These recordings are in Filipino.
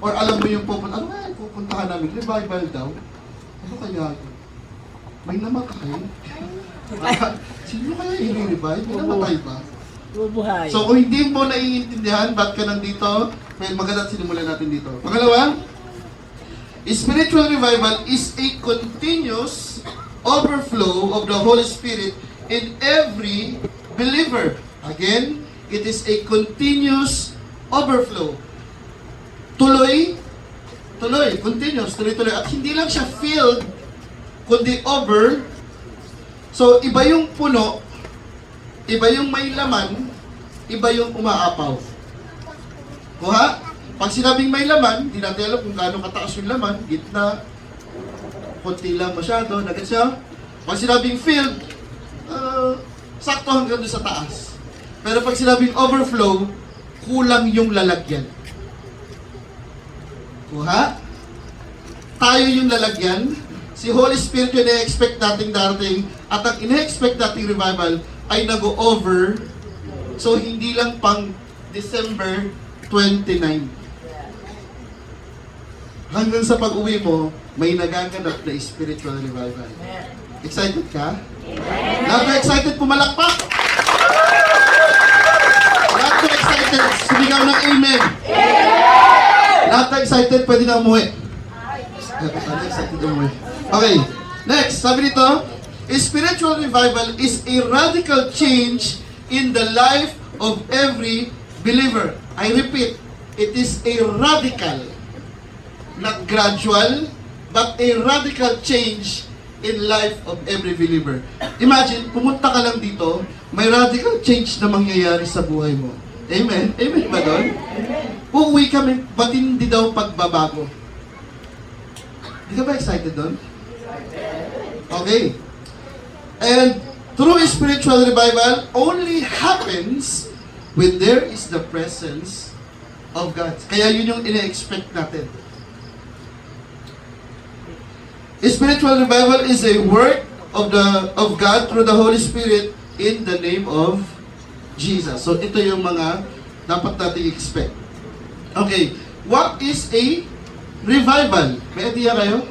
Or alam mo yung pupunta, ano kaya pupuntahan namin? Revival daw. Ano kaya? May namatay? Sino kaya i-revive? May namatay ba? Bubuhay. So kung hindi mo naiintindihan, ba't ka nandito? May maganda sinimulan natin dito. Pangalawa, spiritual revival is a continuous overflow of the Holy Spirit in every believer. Again, it is a continuous overflow. Tuloy, continuous, tuloy-tuloy. At hindi lang siya filled, kundi over. So, iba yung puno, iba yung may laman, iba yung umaapaw. Kuha? Pag sinabing may laman, hindi natin alam kung gaano kataas yung laman, gitna, konti lang masyado, nagad siya. Pag sinabing filled, sakto hanggang doon sa taas. Pero pag sinabing overflow, kulang yung lalagyan. Kuha? Tayo yung lalagyan. Si Holy Spirit yung ina-expect nating darating at ang ina-expect nating revival ay nag-over. So, hindi lang pang December 29. Hanggang sa pag-uwi mo, may nagaganap na spiritual revival. Excited ka? Lahat na excited, pumalakpak! Lahat na excited, sumigaw ng amen! Lahat na excited, pwede na umuwi. Okay, next, sabi nito, spiritual revival is a radical change in the life of every believer. I repeat, it is a radical, not gradual, but a radical change in life of every believer. Imagine, pumunta ka lang dito, may radical change na mangyayari sa buhay mo. Amen? Amen ba doon? Uuwi kami, ba't hindi daw pagbabago? Di ka ba excited doon? Okay. And true spiritual revival only happens when there is the presence of God. Kaya yun yung ina-expect natin. Spiritual revival is a work of God through the Holy Spirit in the name of Jesus. So ito yung mga dapat nating expect. Okay, what is a revival? May idea kayo?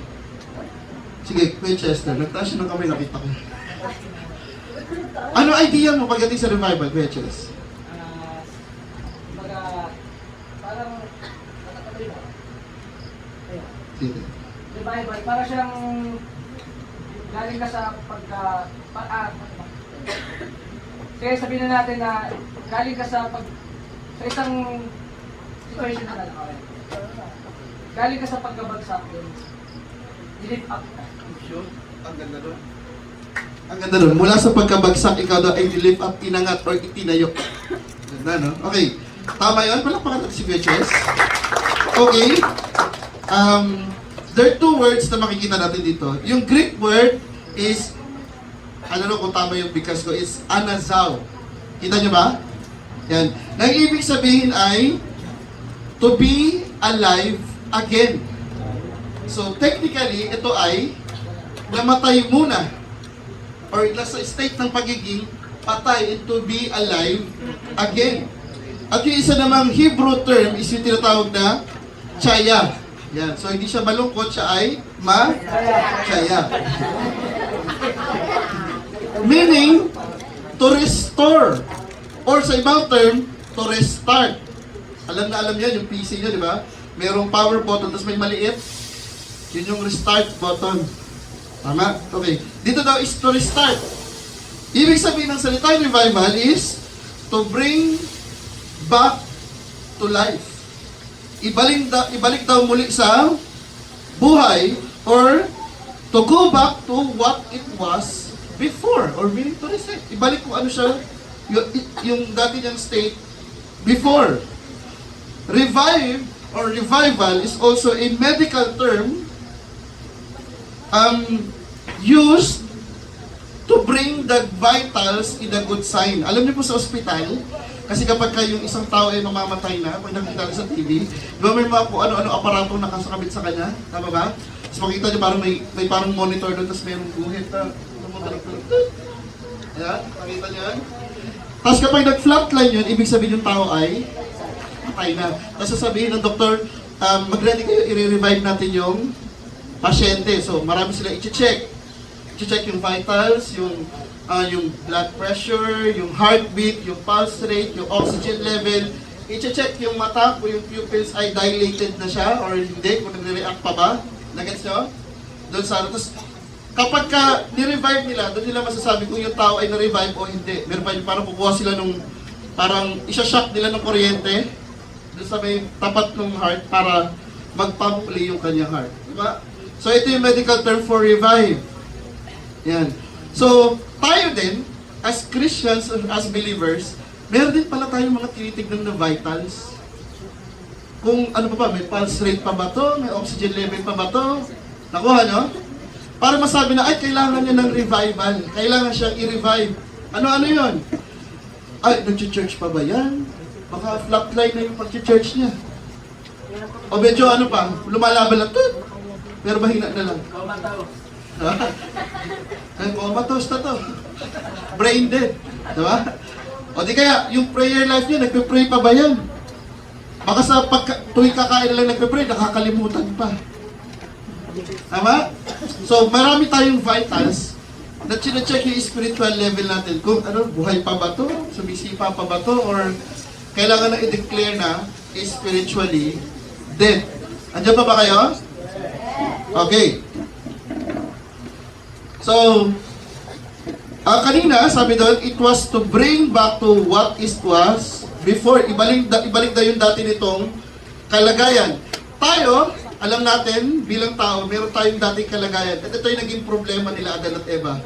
Sige, Kuya Chester, nagtaas siya ng kamay, nakita ko. Ano idea mo pagdating sa revival, Kuya Chester? Parang nakakatuloy ba? Sige. Revival, para siyang galing ka sa kaya sabihin na natin na galing ka sa sa isang situation na lang. Galing ka sa pagkabagsak din. I-lift up ka. Sure? Ang ganda doon. Ang ganda doon. Mula sa pagkabagsak, ikaw daw ay lift up, inangat, or itinayo. Ganda, no? Okay. Tama yun. Palakpakan natin si Kuya Chess. Okay. There are two words na makikita natin dito. Yung Greek word is, ano kung tama yung bigas ko, is anazao. Kita nyo ba? Yan. Nang ibig sabihin ay, to be alive again. So, technically, ito ay namatay muna or nasa state ng pagiging patay and to be alive again. At yung isa namang Hebrew term is yung tinatawag na chaya. Yan. So, hindi siya malungkot, siya ay chaya. Meaning, to restore. Or sa ibang term, to restart. Alam na alam yan, yung PC nyo, di ba? Merong power button, tapos may maliit. Yun yung restart button. Tama? Okay. Dito daw is to restart. Ibig sabihin ng salitang revival is to bring back to life. Ibalik daw muli sa buhay or to go back to what it was before or meaning to reset. Ibalik kung ano siya, yung dati niyang state before. Revive or revival is also a medical term used to bring the vitals in a good sign. Alam niyo po sa ospital, kasi kapag yung isang tao ay mamamatay na, pag nakita sa TV, di ba may mga kung ano-ano aparatong nakasakabit sa kanya? Tama ba? So makita niyo parang may parang monitor doon, tapos mayroong guhit na ayan, makita niyo yan? Tapos kapag nag-flatline yun, ibig sabihin yung tao ay patay na. Tapos sasabihin ng doktor, mag-ready kayo, i-revive natin yung pasyente. So, marami sila i-check. I-check yung vitals, yung blood pressure, yung heartbeat, yung pulse rate, yung oxygen level. I-check yung mata kung yung pupils ay dilated na siya or hindi, kung nagre-react pa ba. Nagets nyo? Doon sa ano. Tapos, kapag ka ni-revive nila, doon nila masasabi kung yung tao ay na-revive o hindi. Meron parang kukuha sila nung, parang isa-shock nila ng kuryente doon sa may tapat ng heart para mag-pump ulit yung kanyang heart. Diba? So, ito yung medical term for revive. Yan. So, tayo din, as Christians, as believers, meron din pala tayong mga tinitignan na vitals. Kung ano pa ba, may pulse rate pa ba to? May oxygen level pa ba to? Nakuha nyo? Para masabi na, ay, kailangan niya ng revival. Kailangan siyang i-revive. Ano yun? Ay, nag-church pa ba yan? Baka flatline na yung pag-church niya. O medyo ano pa, lumalaban lang. Pero mahina na lang. Ay, comatose na to. Brain dead. Diba? O di kaya, yung prayer life niya, nagpe-pray pa ba yan? Baka sa tuwing kakain na lang nagpe-pray, nakakalimutan pa. Tama? So, marami tayong vitals na chine-check yung spiritual level natin. Kung ano, buhay pa ba to? Sumisipa pa ba to? Or kailangan na i-declare na spiritually dead. Andiyan pa ba kayo? Okay. So, kanina, sabi doon, it was to bring back to what it was before. Ibalik daw yung dati nitong kalagayan. Tayo, alam natin, bilang tao, meron tayong dating kalagayan. At ito yung naging problema nila Adan at Eva.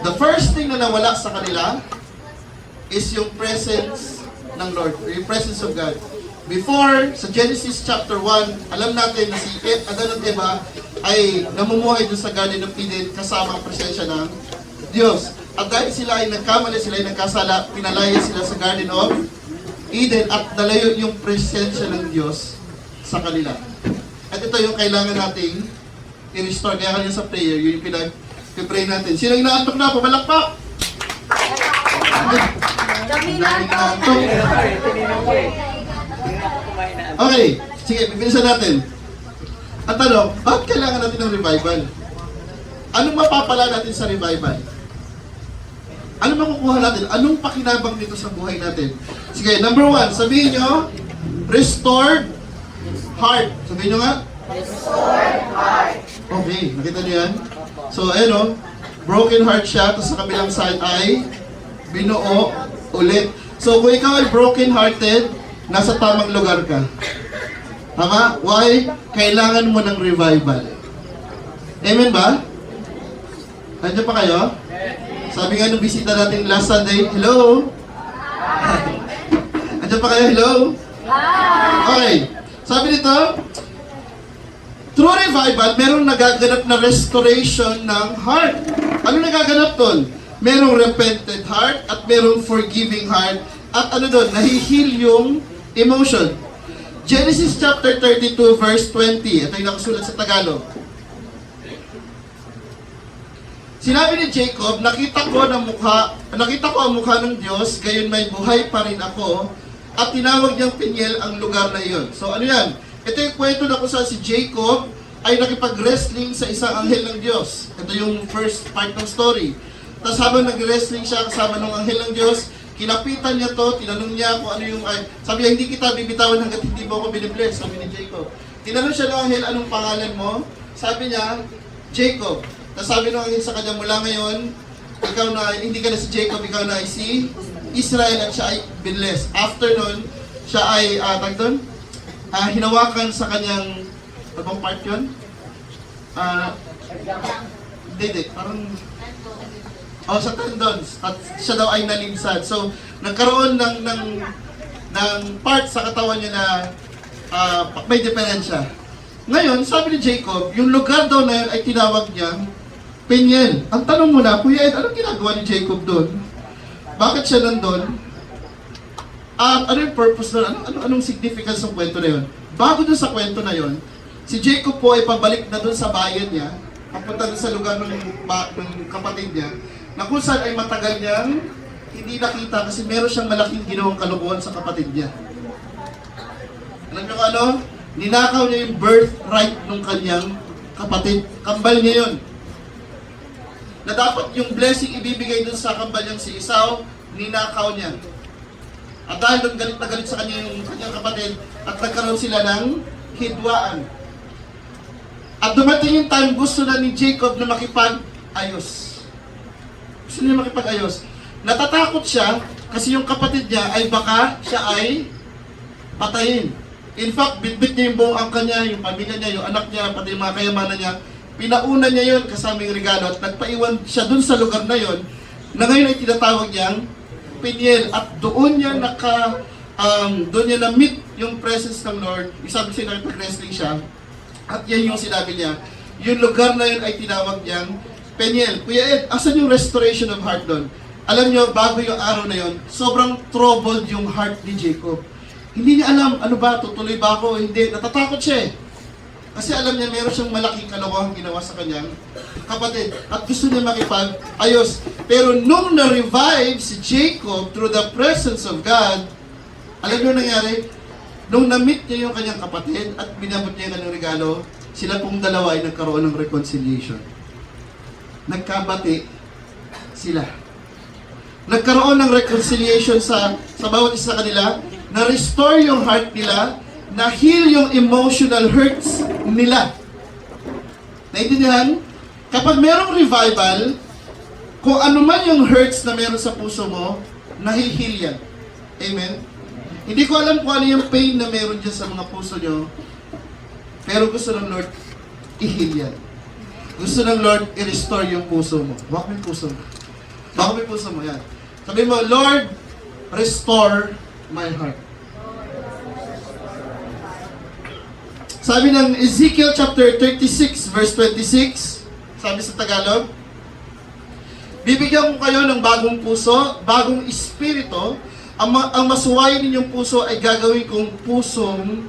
The first thing na nawala sa kanila is yung presence ng Lord, yung presence of God. Before, sa Genesis chapter 1, alam natin na si Adan at Eva ay namumuhay doon sa Garden of Eden kasama ang presensya ng Diyos. At dahil sila ay nagkamali, sila ay nagkasala, pinalaya sila sa Garden of Eden at nalayo yung presensya ng Diyos sa kanila. At ito yung kailangan nating i-restore. Kaya kanina sa prayer, yun yung pinag-pray natin. Sino yung naantok na? Pumalakpak! Okay, sige, bibilisan natin. At ano, bakit kailangan natin ng revival? Anong mapapala natin sa revival? Anong makukuha natin? Anong pakinabang nito sa buhay natin? Sige, number 1, sabihin nyo, restored heart. Sabihin nyo nga? Restored heart. Okay, nakita nyo yan? So, ayun o, broken heart siya, tapos sa kabilang side ay binuo ulit. So, kung ikaw ay broken hearted, nasa tamang lugar ka. Tama? Why? Kailangan mo ng revival. Amen ba? Andiyan pa kayo? Sabi nga nung bisita natin last Sunday, hello? Andiyan pa kayo? Hello? Okay. Sabi nito, through revival, merong nagaganap na restoration ng heart. Ano nagaganap doon? Merong repentant heart at merong forgiving heart. At ano doon? Nahihil yung emotion. Genesis chapter 32 verse 20. Ito yung nakasulat sa Tagalog. Sinabi ni Jacob, nakita ko ang mukha ng Diyos, gayon may buhay pa rin ako, at tinawag niyang Peniel ang lugar na iyon. So ano yan? Ito yung kwento na kung saan si Jacob ay nakipag-wrestling sa isang anghel ng Diyos. Ito yung first part ng story. Tapos habang nag-wrestling siya kasama ng anghel ng Diyos, kinapitan niya to, tinanong niya kung ano yung, sabi niya, hindi kita bibitawan hanggat hindi mo ako binibless, sabi ni Jacob. Tinanong siya ng anghel, anong pangalan mo? Sabi niya, Jacob. Tapos sabi ng anghel sa kanya, mula ngayon, ikaw na, hindi ka na si Jacob, ikaw na ay si Israel at siya ay binless. After nun, siya ay, hinawakan sa kanyang, anong part yun? Hindi, parang, sa tendons, at siya daw ay nalimsad. So, nagkaroon ng part sa katawan niya na may diferensya. Ngayon, sabi ni Jacob, yung lugar daw na yun ay tinawag niya Peniel. Ang tanong mo na, Kuya Ed, anong ginagawa ni Jacob doon? Bakit siya nandun? Ano yung purpose doon? Anong significance ng kwento na yun? Bago doon sa kwento na yun, si Jacob po ay pabalik na doon sa bayan niya, papunta doon sa lugar ng kapatid niya, na kung saan ay matagal niyang hindi nakita kasi meron siyang malaking ginawang kalokohan sa kapatid niya. Alam niyo ano? Ninakaw niya yung birthright ng kanyang kapatid. Kambal niya yun. Na dapat yung blessing ibibigay dun sa kambal niyang si Esau, ninakaw niya. At dahil doon galit na galit sa kanya yung kanyang kapatid, at nagkaroon sila ng hidwaan. At dumating yung time, gusto na ni Jacob na makipag-ayos. Gusto niya makipag-ayos. Natatakot siya kasi yung kapatid niya ay baka siya ay patayin. In fact, bitbit niya yung buong angka niya, yung pamilya niya, yung anak niya, pati yung mga kayamanan niya. Pinauna niya yun kasama yung regalo at nagpaiwan siya dun sa lugar na yon na ngayon ay tinatawag niyang Peniel. At doon niya doon niya na-meet yung presence ng Lord. Isabi siya nag-wrestling siya. At yan yung sinabi niya. Yung lugar na yun ay tinawag niyang Peniel. Kuya Ed, asan yung restoration of heart doon? Alam niyo, bago yung araw na yun, sobrang troubled yung heart ni Jacob. Hindi niya alam, ano ba, tutuloy ba ako? Hindi, natatakot siya eh. Kasi alam niya, meron siyang malaking kalokohang ginawa sa kanyang kapatid. At gusto niya makipag-ayos. Pero nung na-revive si Jacob through the presence of God, alam niyo nangyari? Nung na-meet niya yung kanyang kapatid at binabot niya yung kanyang regalo, sila pong dalawa ay nagkaroon ng reconciliation. Nagkabati sila. Nagkaroon ng reconciliation sa bawat isa sa kanila, na-restore yung heart nila, na-heal yung emotional hurts nila. Naintindihan? Kapag merong revival, kung ano man yung hurts na meron sa puso mo, nahi-heal yan. Amen? Hindi ko alam kung ano yung pain na meron dyan sa mga puso nyo, pero gusto ng Lord i-heal yan. Gusto ng Lord i-restore yung puso mo. Baka may puso mo. Baka may puso mo, yan. Sabi mo, Lord, restore my heart. Sabi ng Ezekiel chapter 36 verse 26, sabi sa Tagalog, bibigyan ko kayo ng bagong puso, bagong espiritu, ang masuwayin ninyong puso ay gagawin kong pusong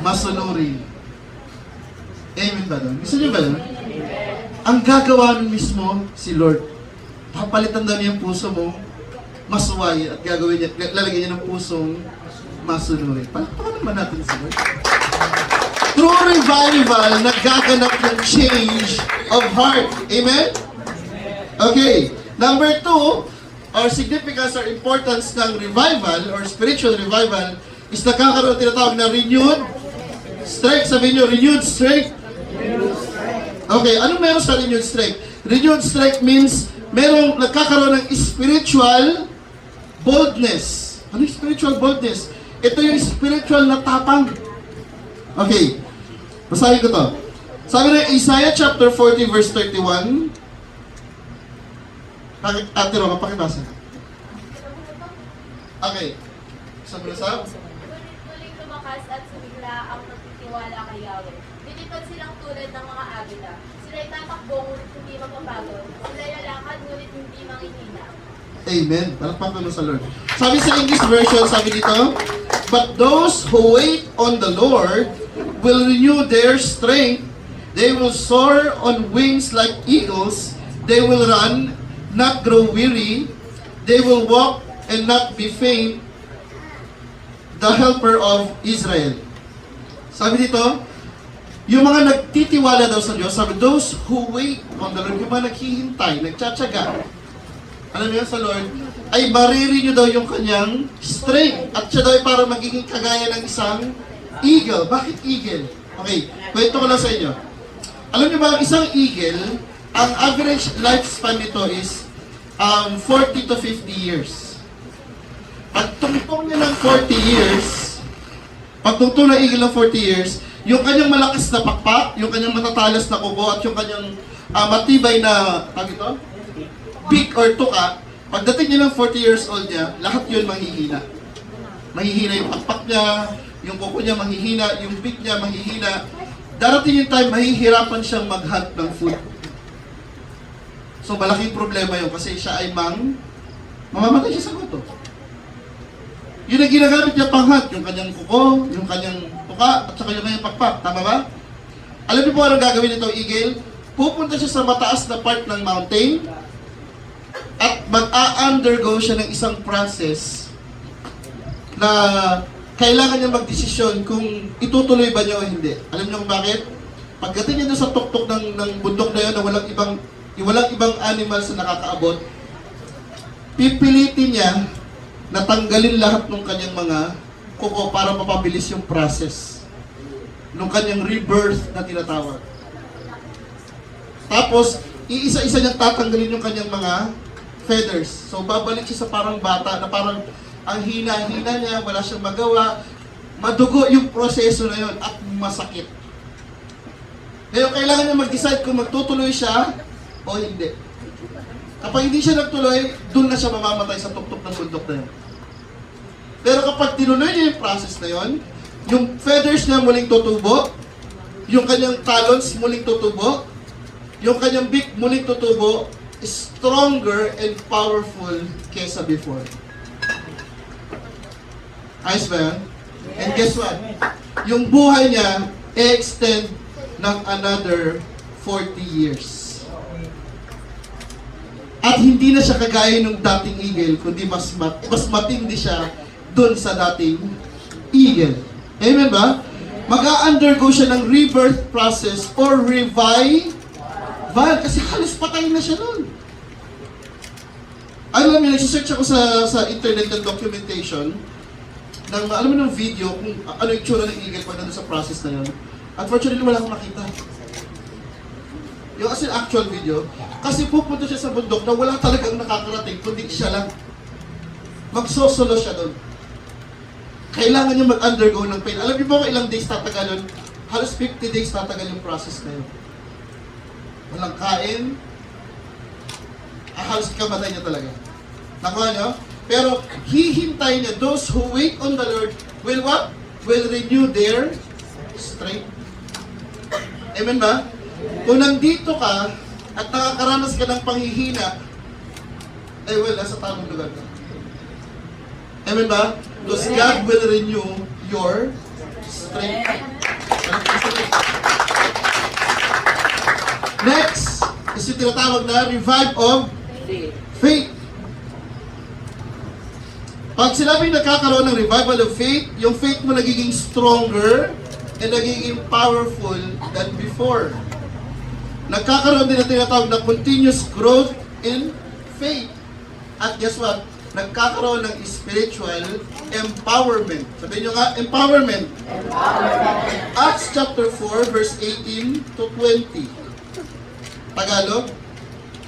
masunurin. Amen ba doon? Gusto niyo ba doon? Ang gagawa nun mismo si Lord. Papalitan daw niya yung puso mo, masuwayin at gagawin niya, lalagyan niya ng pusong masunurin. Palakpakan naman natin si Lord. True revival, nagaganap ng change of heart. Amen? Okay. Number 2, our significance or importance ng revival or spiritual revival is nakakaroon tinatawag na renewed strength. Sabihin nyo, renewed strength. Okay, anong meron sa renewed strength? Renewed strength means merong nagkakaroon ng spiritual boldness. Ano yung spiritual boldness? Ito yung spiritual na tapang. Okay, basahin ko to. Sabi ng Isaiah chapter 40 verse 31. Ate Roma, pakibasa. Okay. Sabi na sa? Tuloy lumakas at sumigla ang nagtitiwala kay Yahweh. Lilipad silang tulad ng mga agila. Sila'y tatakbo ngunit hindi magbabago. Sila'y lalakad ngunit hindi manghihina. Amen. Palakpakan mo sa Lord. Sabi sa English version, sabi dito, but those who wait on the Lord will renew their strength. They will soar on wings like eagles. They will run, not grow weary. They will walk and not be faint. The helper of Israel. Sabi dito, yung mga nagtitiwala daw sa Diyos, sabi, those who wait on the Lord, yung mga naghihintay, nagtsatsaga, alam niyo sa Lord, ay maririnig daw yung kanyang strength. At siya daw ay para magiging kagaya ng isang eagle. Bakit eagle? Okay, kwento ko lang sa inyo. Alam niyo ba, isang eagle, ang average lifespan nito is 40 to 50 years. Pag tungtong niya ng 40 years, pag tungtong ng eagle ng 40 years, yung kanyang malakas na pakpak, yung kanyang matatalas na kubo, at yung kanyang matibay na, ito, beak or tuka, pagdating niya ng 40 years old niya, lahat yun manghihina. Mahihina yung pakpak niya, yung kuko niya manghihina, yung beak niya manghihina. Darating yung time, mahihirapan siyang mag-hunt ng food. So, malaking problema yun kasi siya ay mamamatay siya sa guto. Yun ang ginagamit niya pang-hunt, yung kanyang kuko, yung kanyang tuka, at saka yung kanyang pakpak. Tama ba? Alam niyo po anong gagawin nito, eagle? Pupunta siya sa mataas na part ng mountain at mag-a-undergo siya ng isang process na kailangan niya magdesisyon kung itutuloy ba niya o hindi. Alam niyo kung bakit? Pagdating niya doon sa tuktok ng bundok na yun na walang ibang animals na nakakaabot, pipilitin niya na tanggalin lahat ng kanyang mga kuko para mapabilis yung process ng kanyang rebirth na tinatawag. Tapos, iisa-isa niyang tatanggalin yung kanyang mga feathers. So, babalik siya sa parang bata na parang ang hina-hina niya, wala siyang magawa. Madugo yung proseso na yun at masakit. Ngayon, kailangan niya mag-decide kung magtutuloy siya o hindi. Kapag hindi siya nagtuloy, doon na siya mamamatay sa tuktok ng bundok na yun. Pero kapag tinuloy niya yung process na yun, yung feathers niya muling tutubo, yung kanyang talons muling tutubo, yung kanyang beak muling tutubo, stronger and powerful kesa before. Ayos ba yan? And guess what? Yung buhay niya, e-extend ng another 40 years. At hindi na siya kagaya ng dating eagle, kundi mas matindi siya dun sa dating eagle. Amen ba? Mag-a-undergo siya ng rebirth process or revival kasi halos patay na siya nun. Alam mo, nagsisearch ako sa internet ng documentation ng, alam mo, ng video kung ano yung tsura ng eagle pag nandun sa process na yun. Unfortunately, wala akong makita. Yung as in actual video, kasi pupunta siya sa bundok na wala talagang nakakarating, kundi siya lang. Magsosolo siya doon. Kailangan niya mag-undergo ng pain. Alam niyo ba kung ilang days tatagal yun? Halos 50 days tatagal yung process na yun. Walang kain, halos kamatay niya talaga. Nakuha niyo? Pero hihintay niya, those who wait on the Lord will what? Will renew their strength. Amen ba? Kung nandito ka at nakakaranas ka ng panghihina, nasa tamang lugar ka. Amen ba? Because God will renew your strength. Next is yung tinatawag na revive of faith. Pag sinabing nagkakaroon ng revival of faith, yung faith mo nagiging stronger and nagiging powerful than before. Nagkakaroon din na tinatawag na continuous growth in faith. At guess what? Nagkakaroon ng spiritual empowerment. Sabihin nyo nga, empowerment. Acts chapter 4, verse 18 to 20. Tagalog?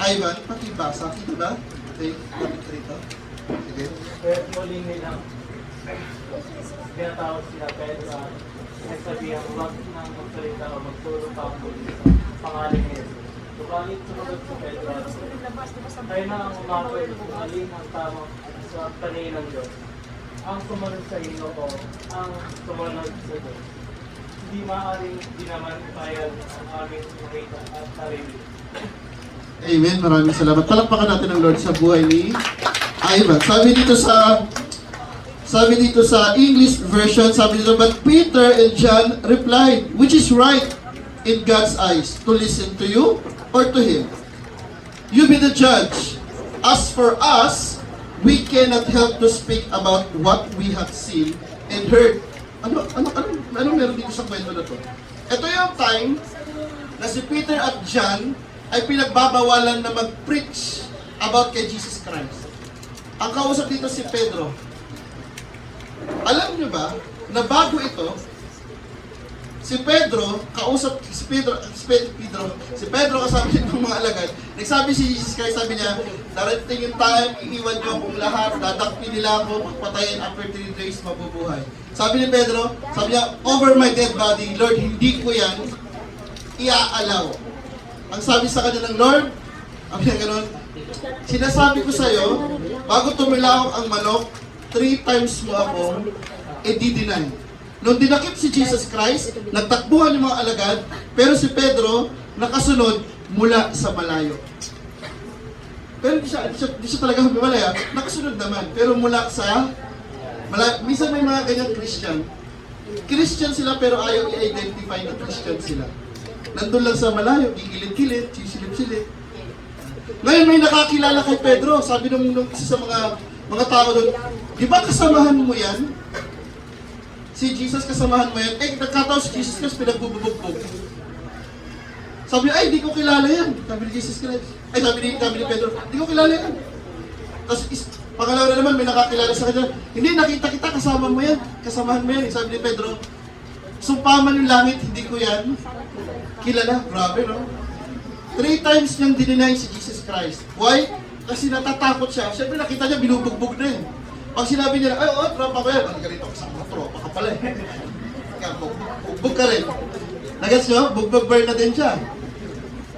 Ivan, pakibasa. Kita ba? Okay, kapit ka rito. Sige. Kaya muling nilang tinatawag sila Pedro at nagsabihan huwag nang magsalita o magturo pa ang muli sa pangalan ni Jesus. Subalit sumagot si Pedro at tayo na ang umakoy kung alin ang tamang sa paningin ng Diyos. Ang sumunod sa inyo ko, ang sumunod sa Diyos. Hindi maaaring di naman bayad ang aming makita at narinig. Amen. Maraming salamat. Palakpakan natin ang Lord sa buhay ni Ivan. Sabi dito sa English version, sabi dito, but Peter and John replied, which is right in God's eyes, to listen to you or to him? You be the judge. As for us, we cannot help to speak about what we have seen and heard. Ano meron dito sa kwento na to? Ito yung time na si Peter at John ay pinagbabawalan na mag-preach about kay Jesus Christ. Ang kausap dito si Pedro. Alam niyo ba na bago ito, si Pedro kasama niya ng mga alagad. Nagsabi si Jesus Christ, sabi niya, darating yung time, iiwan niyo akong lahat, dadakpin nila ako, magpatayin, after 3 days, mabubuhay. Sabi ni Pedro, sabi niya, over my dead body, Lord, hindi ko yan iaalaw. Ang sabi sa kanya ng Lord, sabi niya ganun, sinasabi ko sa'yo, bago tumilaw ang manok, 3 times mo ako i-deny. Nung dinakip si Jesus Christ, nagtakbuhan yung mga alagad, pero si Pedro nakasunod mula sa malayo. Pero di siya talaga humiwalay, nakasunod naman, pero mula sa malayo. Minsan may mga ganyang Christian sila pero ayaw i-identify na Christian sila. Nandun lang sa malayo, gigilid-gilid, sisilip-silip. Ngayon may nakakilala kay Pedro, sabi nung isa sa mga tao doon, di ba kasamahan mo yan? si Jesus kasamahan mo yan. Eh, nagkataon si Jesus Christ, pinagbubugbog. Sabi niya, ay, di ko kilala yan. Sabi ni Jesus Christ. Ay, sabi ni Pedro, di ko kilala yan. Tapos, pangalawa na naman, may nakakilala sa kanya. Hindi, nakita kita, kasama mo yan. Kasamahan mo yan. Sabi ni Pedro, sumpaman yung langit, hindi ko yan kilala. Grabe, no? 3 times niyang dininay si Jesus Christ. Why? Kasi natatakot siya. Siyempre, nakita niya, binubugbog na yun. Pag sinabi niya, ay, oh, tropa ko yan. Ang ganito, kasama tropa ka pala eh. Kaya, bugbog ka rin. Nagets nyo? Bugbog-burn na din siya.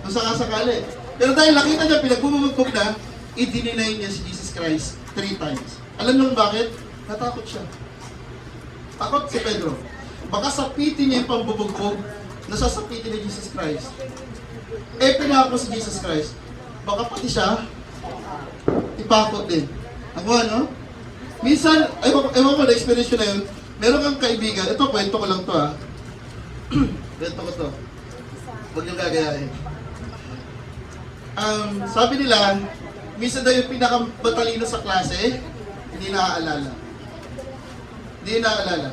Kung sakasakali. Pero dahil nakita niya, pinagbubugbog na, i-deny niya si Jesus Christ 3 times. Alam niyo bakit? Natakot siya. Takot si Pedro. Baka sapitin niya yung pambubugbog na sasapitin ni Jesus Christ. Eh, pinako si Jesus Christ. Baka pati siya, ipako din. Ako ano? Minsan, ewan ko, na-experience ko na yun. Meron kang kaibigan, ito, kwento ko lang to ha. Kwento ko to. Huwag niyong gagayain. Sabi nila, minsan daw yung pinakamatalino sa klase, hindi naaalala. Hindi naaalala.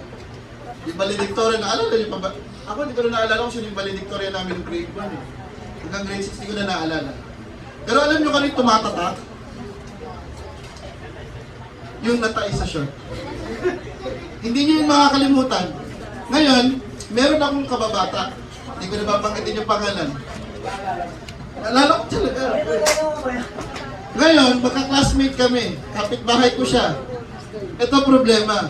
Yung valedictorian, naalala niyo pa ba? Ako, hindi ko na naalala kung sino yung valedictorian namin ng grade 1 eh. Hanggang grade 6, hindi ko na naalala. Pero alam niyo kung tumatatak? Yung natay sa shirt. Hindi niyo yung makakalimutan. Ngayon, meron akong kababata. Hindi ko na babanggitin yung pangalan. Naalala ko talaga. Ngayon, magka-classmate kami. Kapitbahay ko siya. Ito problema.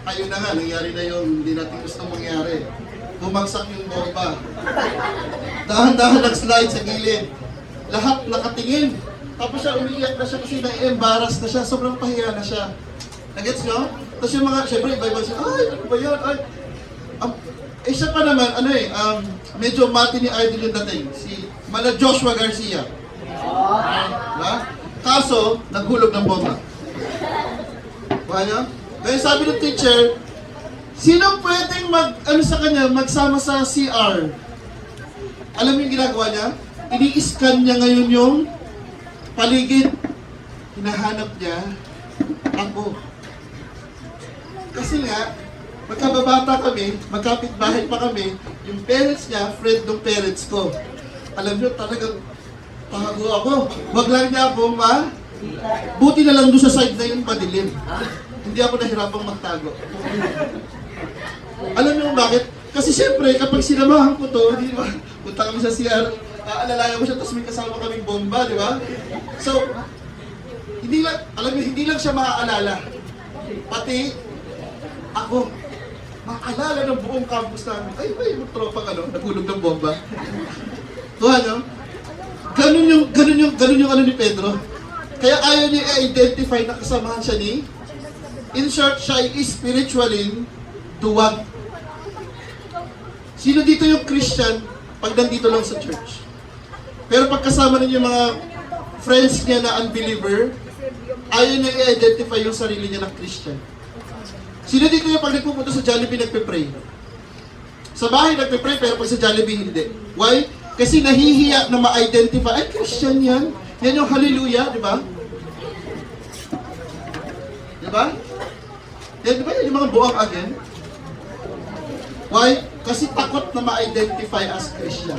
Ayun na nga, nangyari na yung hindi natin gusto mangyari. Bumagsak yung bomba. Dahan-dahan nag-slide sa gilid. Lahat nakatingin. Tapos siya, umiiyak na siya kasi na-embarrass na siya. Sobrang pahiya na siya. Nagets nyo? Tapos yung mga, syempre, iba-iba siya, ay, ano ba yun? Ay. Eh siya pa naman, medyo mati ni idol yung dating. Si Mala Joshua Garcia. Diba? Kaso, naghulog ng bomba. Buha nyo? Kaya sabi ng teacher, sino pwedeng sa kanya, magsama sa CR? Alam mo yung ginagawa niya? Ini-scan niya ngayon yung paligid. Hinahanap niya ako. Kasi nga, magkababata kami, magkapit-bahay pa kami, yung parents niya, friend ng parents ko. Alam niyo, talagang tago ako. Wag lang niya ako buti na lang doon sa side na yun madilim. Hindi ako nahirapang magtago. Alam niyo bakit? Kasi siyempre, kapag sinamahan ko to, di ba? Punta kami sa CR, aalalayan ko siya, tapos may kasama kaming bomba, di ba? So, hindi lang siya maaalala. Pati, ako, maalala ng buong campus namin. Ay, may tropa ka, no? Nagulog ng bomba. So, ano? Ganun yung ni Pedro. Kaya ayaw niya i-identify na kasamahan siya ni. In short, siya ay spiritually duwag. Sino dito yung Christian pag nandito lang sa church? Pero pag kasama ninyo yung mga friends niya na unbeliever, ayaw niya i-identify yung sarili niya na Christian. Sino dito yung pag nagpupunta sa Jollibee nagpe-pray? Sa bahay nagpe-pray pero pag sa Jollibee hindi. Why? Kasi nahihiya na ma-identify, ay Christian yan. Yan yung hallelujah, di ba? Di ba? Yan, di ba yan yung mga buwang again? Why? Kasi takot na ma-identify as Christian.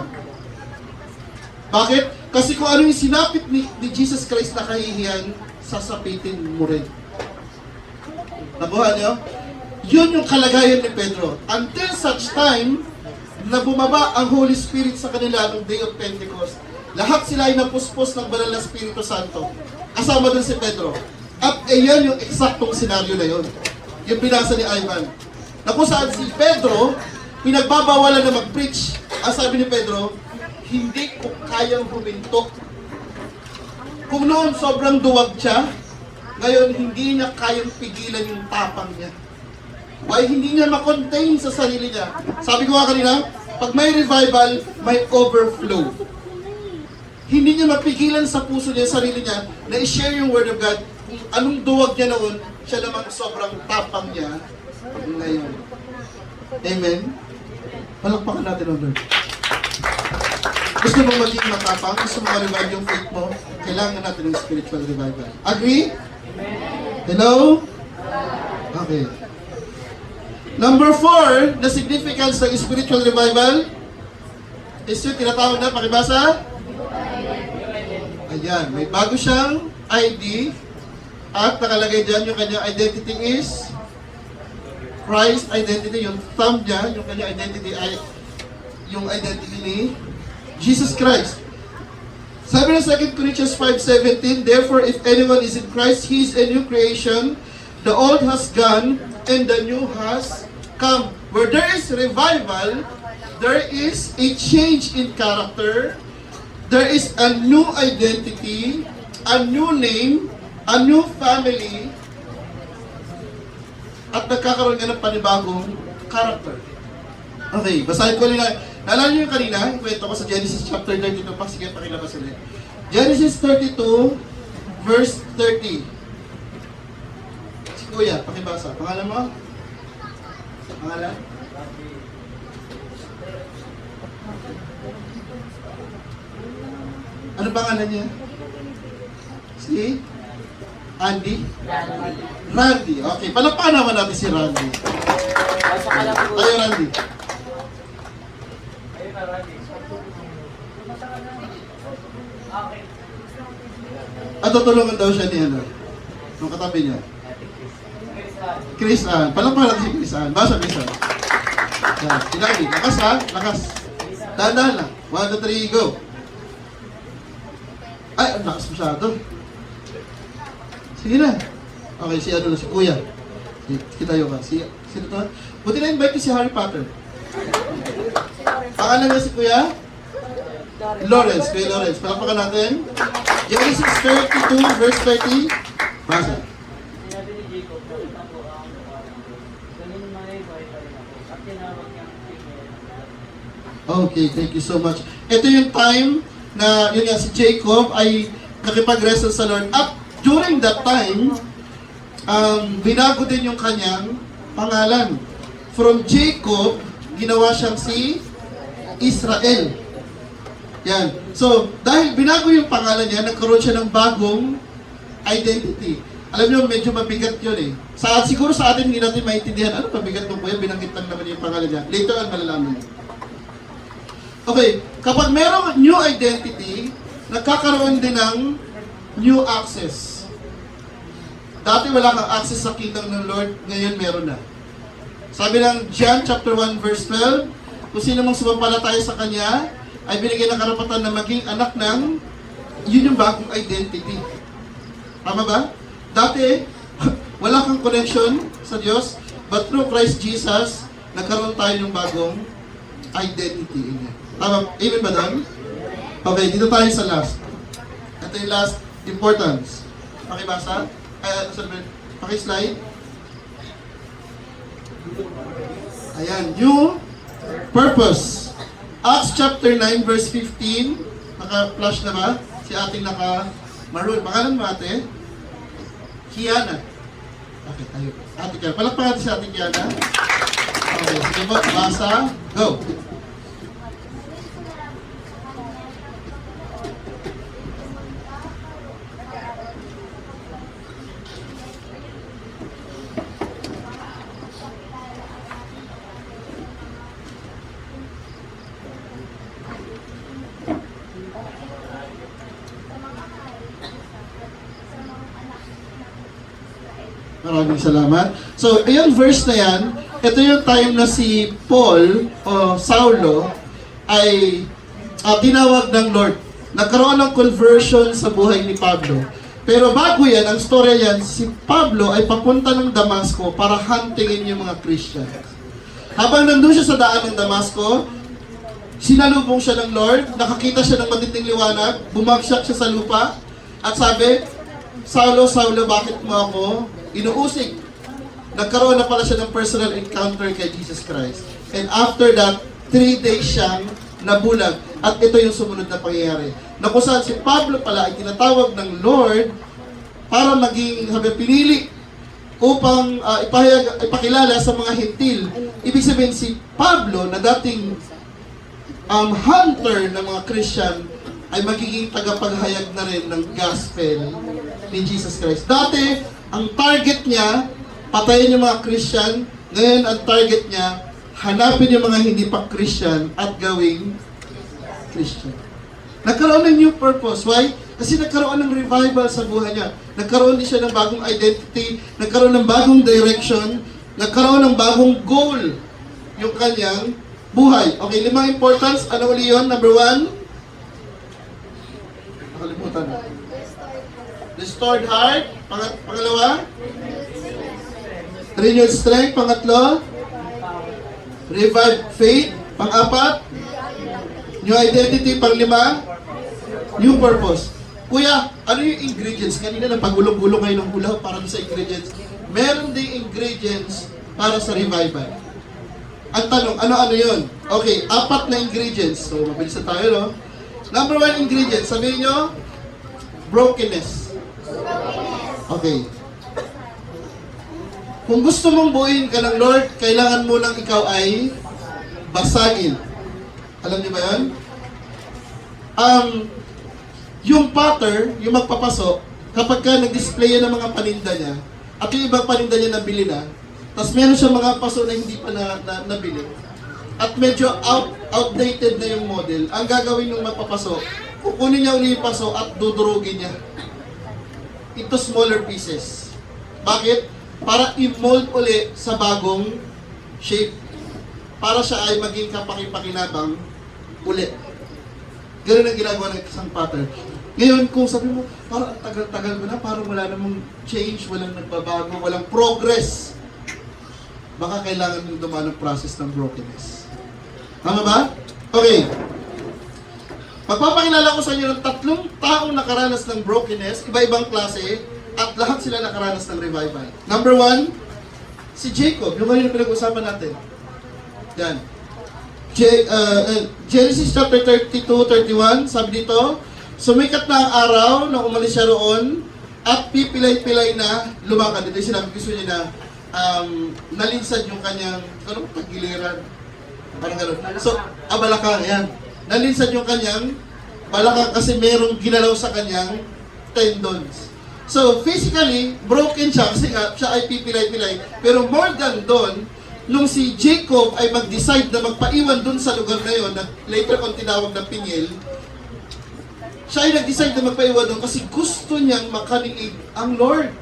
Bakit? Kasi kung ano yung sinapit ni Jesus Christ na kahihiyan, sasapitin mo rin. Nabuhan niyo? Yun yung kalagayan ni Pedro. Until such time, na bumaba ang Holy Spirit sa kanila noong Day of Pentecost, lahat sila ay napuspos ng banal na Espiritu Santo. Kasama dun si Pedro. At yan yung eksaktong senaryo na yun. Yung binasa ni Ivan. Na kung saan si Pedro, pinagbabawalan na mag-preach. Ang sabi ni Pedro, hindi ko kayang huminto. Kung noon sobrang duwag siya, ngayon hindi niya kayang pigilan yung tapang niya. Why hindi niya ma-contain sa sarili niya? Sabi ko nga kanina, pag may revival, may overflow. Hindi niya mapigilan sa puso niya, sarili niya, na i-share yung Word of God. Kung anong duwag niya noon, siya naman sobrang tapang niya ngayon. Amen? Palakpakan natin ang Lord. Gusto mong maging matapang, gusto mong ma-revive yung faith mo, kailangan natin ng spiritual revival. Agree? Hello? Okay. Number 4, na significance ng spiritual revival is yung tinatawag na, pakibasa? Ayan, may bago siyang ID at nakalagay dyan yung kanyang identity is Christ identity, yung thumb niya, yung kanyang identity ay yung identity ni Jesus Christ. Sabi ng 2 Corinthians 5:17, therefore if anyone is in Christ, he is a new creation. The old has gone and the new has come. Where there is revival, there is a change in character. There is a new identity, a new name, a new family, at nagkakaroon nga ng panibagong character. Okay, basahin ko nila. Naalala niyo yung kanina, yung kwento ko sa Genesis chapter 32, sige, pakilabas ulit. Genesis 32, verse 30. Si Kuya, pakibasa. Pangalan mo? Pangalan? Ano pangalan niya? Si? Andy? Randy. Okay, palakpakan naman natin si Randy. Tayo, Randy. At tutulungan daw siya ni ano, nung katabi niya. Chris Ann. Palakpakan natin si Chris Ann. Basa, Chris Ann. Yan, si Randy. Lakas ha? Lakas. Dahan-dahan lang. 1, 2, 3, go. Ay, ang lakas masyado. Sige na. Okay, si ano na, si Kuya. Kita yun ka. Sino to? Buti na-invite ko si Harry Potter. Pangalan niya si Kuya? Lawrence. Kuya Lawrence. Palakpakan natin. Genesis 32, verse 30. Basa. Sinabi ni Jacob, bakit ako ang ganun may buhay pa rin ako. At tinawag niyang female. Okay, thank you so much. Ito yung time na, yun nga, si Jacob ay nakipag-wrestle sa Lord. At during that time, binago din yung kanyang pangalan. From Jacob, ginawa siyang si Israel. Yan. So, dahil binago yung pangalan niya, nagkaroon siya ng bagong identity. Alam niyo, medyo mabigat yun eh. Siguro sa atin, hindi natin maintindihan, ano mabigat nung kuya, binanggit lang naman yung pangalan niya. Later on, malalaman niyo. Okay, kapag merong new identity, nagkakaroon din ng new access. Dati wala kang access sa kingdom ng Lord, ngayon meron na. Sabi ng John chapter 1 verse 12, kung sino mang sumampalataya sa Kanya, ay binigyan ng karapatan na maging anak ng, yun yung bagong identity. Tama ba? Dati, wala kang connection sa Diyos, but through Christ Jesus, nagkaroon tayo ng bagong identity. Tama? Amen ba doon? Okay, dito tayo sa last. Ito yung last importance. Pakibasa? Paki-slide. Ayan, new purpose. Acts chapter 9 verse 15. Naka-flash na ba? Si ating naka-maroon. Pangalan mo ate? Kiana. Okay, tayo. Ate Kiana. Palakpakan natin si ate Kiana. Okay, sige po. Basa. Go. Maraming salamat. So, yung verse na yan, ito yung time na si Paul o Saulo ay tinawag ng Lord. Nagkaroon ng conversion sa buhay ni Pablo. Pero bago yan, ang storya yan, si Pablo ay papunta ng Damasco para huntingin yung mga Christians. Habang nandun siya sa daan ng Damasco, sinalubong siya ng Lord, nakakita siya ng matinding liwanag, bumagsak siya sa lupa, at sabi, Saulo, Saulo, bakit mo ako inuusig? Nagkaroon na pala siya ng personal encounter kay Jesus Christ. And after that, 3 days siyang nabulag. At ito yung sumunod na pangyayari. Na kung saan si Pablo pala ay tinatawag ng Lord para maging, pinili upang ipakilala sa mga hintil. Ibig sabihin si Pablo na dating hunter ng mga Christian ay magiging tagapaghayag na rin ng gospel ni Jesus Christ. Dati, ang target niya, patayin yung mga Christian, Ngayon, ang target niya, hanapin yung mga hindi pa Christian at gawing Christian. Nagkaroon ng new purpose. Why? Kasi nagkaroon ng revival sa buhay niya. Nagkaroon din siya ng bagong identity, nagkaroon ng bagong direction, nagkaroon ng bagong goal yung kanyang buhay. Okay, 5 importance. Ano uli yun? Number 1? Nakalimutan na. Restored heart. Pangalawa? Renewed strength. Pangatlo? Revived faith. Pang-apat? New identity. Pang-5? New purpose. Kuya, ano yung ingredients? Kanina na pagulong-gulong kayo ng hula para sa ingredients. Meron ding ingredients para sa revival. Ang tanong, ano-ano yun? Okay, 4 na ingredients. So, mabilis na tayo, no? Number 1 ingredient, sabihin nyo, brokenness. Okay. Kung gusto mong buuin ka ng Lord, kailangan mo lang ikaw ay basagin. Alam niyo ba yun? Yung potter, yung magpapaso, kapag ka nag-display yan ng mga paninda niya, at yung ibang paninda niya nabili na, tapos meron siya mga paso na hindi pa nabili, at medyo outdated na yung model, ang gagawin ng magpapaso, kukunin niya ulit yung paso at dudurugin niya into smaller pieces. Bakit? Para i-mold ulit sa bagong shape. Para siya ay maging kapaki-pakinabang ulit. Ganun ang ginagawa ng isang pattern. Ngayon, kung sabi mo, parang ang tagal-tagal mo na, parang wala namang change, walang nagbabago, walang progress, baka kailangan mong dumaan ng process ng brokenness. Tama ba? Okay. Magpapakilala ko sa inyo ng 3 taong nakaranas ng brokenness, iba-ibang klase, at lahat sila nakaranas ng revival. Number 1, si Jacob. Yung kanina pinag-usapan natin. Yan. Genesis chapter 32-31, sabi dito, sumikat na ang araw na umalis siya roon at pipilay-pilay na lumakad. Ito yung sinabi gusto niya na nalinsad yung kanyang, tagiliran. Parang gano'n. So, balakang, yan. Nalinsad yung kanyang balakang kasi merong ginalaw sa kanyang tendons. So, physically, broken siya kasi nga, siya ay pipilay-pilay. Pero more than doon, nung si Jacob ay mag-decide na magpaiwan dun sa lugar na yon, na later on tinawag na Peniel, siya ay nag-decide na magpaiwan dun kasi gusto niyang makaniig ang Lord.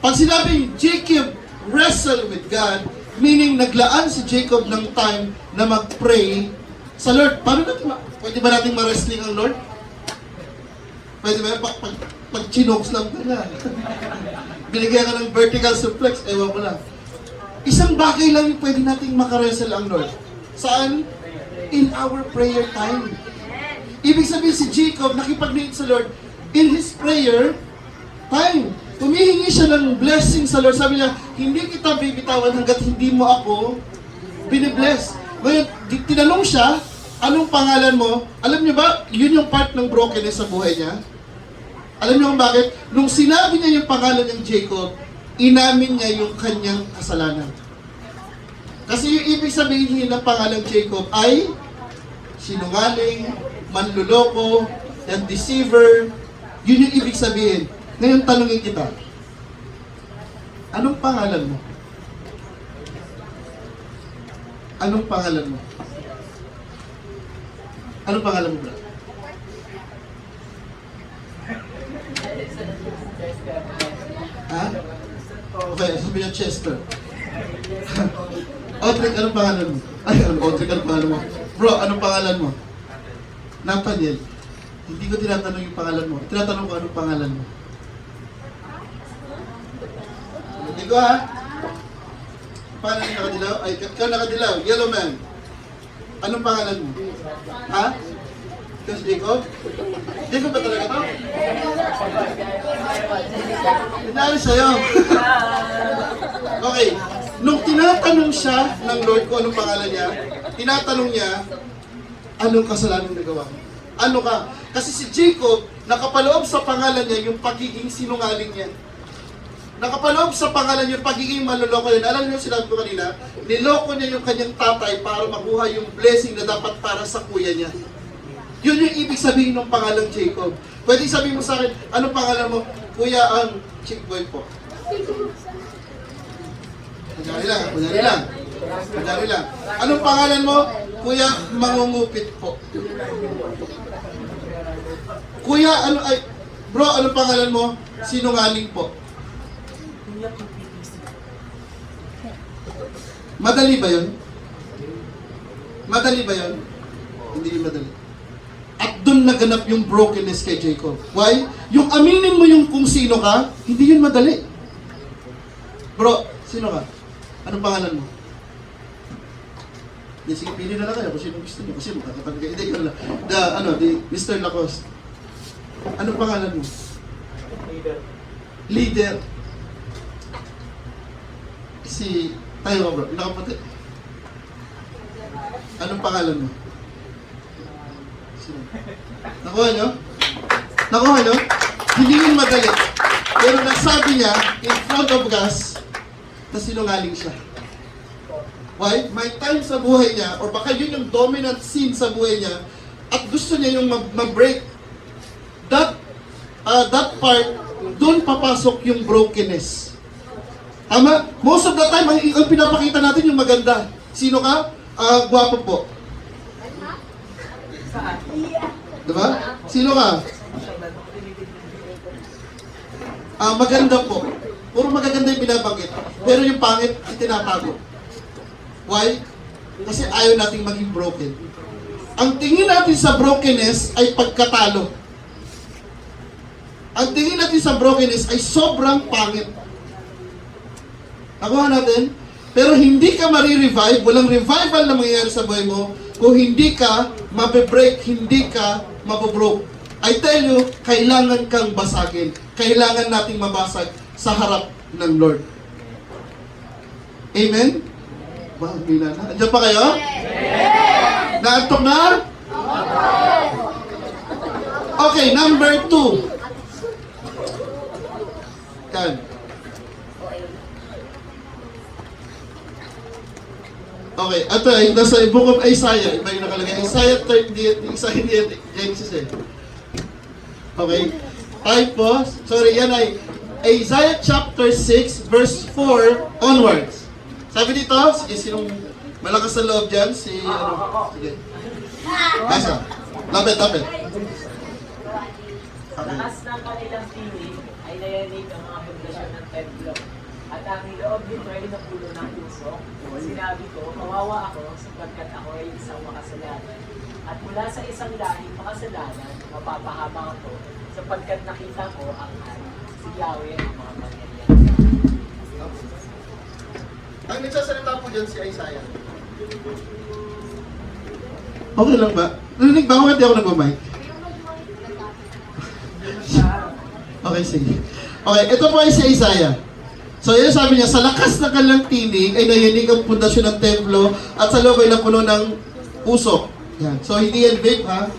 Pag sinabing Jacob wrestle with God, meaning naglaan si Jacob ng time na mag-pray sa Lord. Paano natin pwede ba natin ma-wrestling ang Lord? Pwede ba? Pag chinokes lang ka na. Binigyan ka ng vertical suplex, ewan ko lang. Isang bagay lang yung pwede nating makaresel ang Lord. Saan? In our prayer time. Ibig sabihin si Jacob nakipag-meet sa Lord in his prayer time. Humihingi siya ng blessing sa Lord. Sabi niya, hindi kita bibitawan hanggat hindi mo ako binibless. Ngayon, tinanong siya, anong pangalan mo? Alam niyo ba, yun yung part ng brokenness sa buhay niya. Alam niyo kung bakit? Nung sinabi niya yung pangalan ng Jacob, inamin niya yung kanyang kasalanan. Kasi yung ibig sabihin ng pangalan Jacob ay sinungaling, manluloko, and deceiver. Yun yung ibig sabihin. Ngayon tanungin kita, anong pangalan mo? Anong pangalan mo? Anong pangalan mo, bro? Ha? Okay, sabi niya Chester. Audrey, anong pangalan mo? Ay, Audrey, anong pangalan mo? Bro, anong pangalan mo? Nathaniel. Hindi ko tinatanong yung pangalan mo. Tinatanong ko anong pangalan mo. Hindi ko ha? Pangalan yung nakadilaw? Ay, ikaw nakadilaw. Yellow man. Anong pangalan mo? Ha? Ikaw si Jacob? Jacob ba talaga to? Hinali sa'yo. Okay. Nung tinatanong siya ng Lord kung anong pangalan niya, tinatanong niya, anong kasalanan nagawa mo? Ano ka? Kasi si Jacob, nakapaloob sa pangalan niya yung pagiging sinungaling niya. Nakapaloob sa pangalan yung pagiging manloloko yun. Alam niyo, sinabi ko kanina, niloko niya yung kanyang tatay para makuha yung blessing na dapat para sa kuya niya. Yun yung ibig sabihin ng pangalang Jacob. Pwede sabihin mo sa akin, anong pangalan mo? Kuya, ang chick boy po. Kunyari lang, kunyari lang. Kunyari lang. Anong pangalan mo? Kuya, mangungupit po. Kuya, ano ay... Bro, anong pangalan mo? Sinungaling po. Madali ba yun? Madali ba yun? Hindi yun madali. At doon naganap yung brokenness kay Jacob. Why? Yung aminin mo yung kung sino ka, hindi yun madali. Bro, sino ka? Anong pangalan mo? Hindi, sige, pili na lang kayo kung sino gusto niyo. Kasi makakatabi kayo. Hindi, ikaw lang. Mr. Lacoste. Anong pangalan mo? Leader. Leader. Si... Tayo ka bro, nakapatid. Anong pangalan mo? Sino? Nakuha nyo? Nakuha nyo? Hindi yun madali. Pero nasabi niya, in front of us, na sinungaling siya. Why? May time sa buhay niya, or baka yun yung dominant scene sa buhay niya, at gusto niya yung ma-break. That part, doon papasok yung brokenness. Tama? Most of the time, ang pinapakita natin yung maganda. Sino ka? Gwapo po. Diba? Sino ka? Maganda po. Puro magaganda yung binabanggit. Pero yung pangit, itinatago. Why? Kasi ayaw nating maging broken. Ang tingin natin sa brokenness ay pagkatalo. Ang tingin natin sa brokenness ay sobrang pangit. Nakuha natin? Pero hindi ka marirevive, walang revival na mangyayari sa buhay mo kung hindi ka mabe-break, hindi ka mabobroke. I tell you, kailangan kang basagin. Kailangan nating mabasag sa harap ng Lord. Amen? Wow, bila na. Andiyan pa kayo? Naantok na? Okay, number 2. Kan. Okay, ito ay nasa Book of Isaiah. Iba yung nakalagay. Isaiah 30, Isaiah Genesis eh. Okay. Typo. Sorry, yan ay Isaiah chapter 6, verse 4 onwards. Sabi dito, sige, sinong malakas na loob dyan? Si, ano? Sige. Basa. Lapit. Sa lakas ng kanilang tinig ay nayanig ang mga pundasyon ng templo. At ang loob nito ay napulo ng puso. Sinabi ko, kawawa ako sapagkat ako ay isang makasalanan. At mula sa isang lahing makasalanan, mapapahama ako sapagkat nakita ko ang hari, si Yahweh ang mga pangyayari. Ang nagsasalita po dyan si Isaiah. Okay lang ba? Narinig ba ako? Hindi ako nag-mic. Okay, sige. Okay, ito po ay si Isaiah. So yun sabi niya, sa lakas ng kanilang tinig ay nayanig ang pundasyon ng templo at sa loob ay napuno ng usok. Yan. So hindi yan vape ha.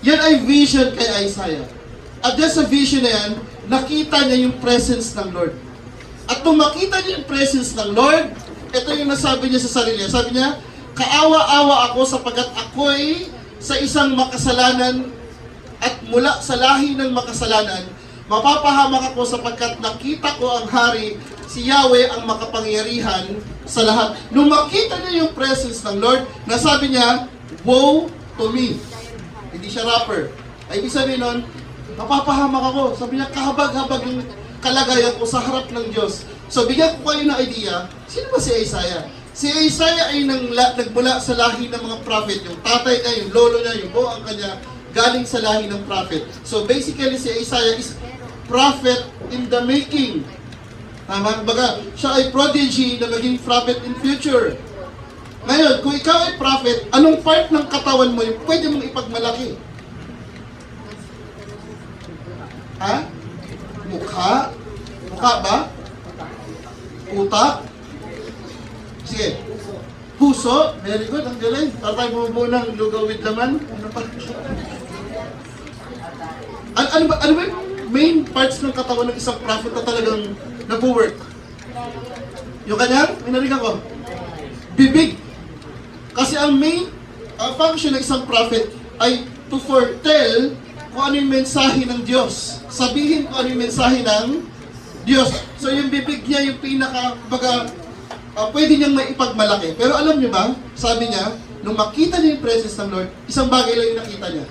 Yan ay vision kay Isaiah. At dyan sa vision na yan, nakita niya yung presence ng Lord. At nung makita niya yung presence ng Lord, ito yung nasabi niya sa sarili niya. Sabi niya, kaawa-awa ako sapagkat ako'y sa isang makasalanan at mula sa lahi ng makasalanan, mapapahamak ako sapagkat nakita ko ang hari, si Yahweh ang makapangyarihan sa lahat. Nung makita niya yung presence ng Lord, nasabi niya, woe to me. Hindi siya rapper. Ay, ibig sabihin nun, mapapahamak ako. Sabi niya, kahabag-habag yung kalagayan ko sa harap ng Diyos. So, bigyan ko kayo ng idea, sino ba si Isaiah? Si Isaiah ay nagmula sa lahi ng mga prophet. Yung tatay niya, yung lolo niya, yung buong kanya, galing sa lahi ng prophet. So, basically, si Isaiah is prophet in the making. Tama? Baga, siya ay prodigy na maging prophet in future. Ngayon, kung ikaw ay prophet, anong part ng katawan mo yung pwede mong ipagmalaki? Ha? Mukha? Mukha ba? Utak? Sige. Puso? Very good, ang galing. Para tayo bumubuo ng lugaw with laman. Ano pa? Ano ba yung main parts ng katawan ng isang prophet na talagang nabu-work? Yung kanyang, may narinig ako, bibig. Kasi ang main function ng isang prophet ay to foretell kung ano yung mensahe ng Diyos. Sabihin kung ano yung mensahe ng Diyos. So yung bibig niya, yung pinaka, baga, pwede niyang maipagmalaki. Pero alam niyo ba, sabi niya, nung makita niya yung presence ng Lord, isang bagay lang yung nakita niya.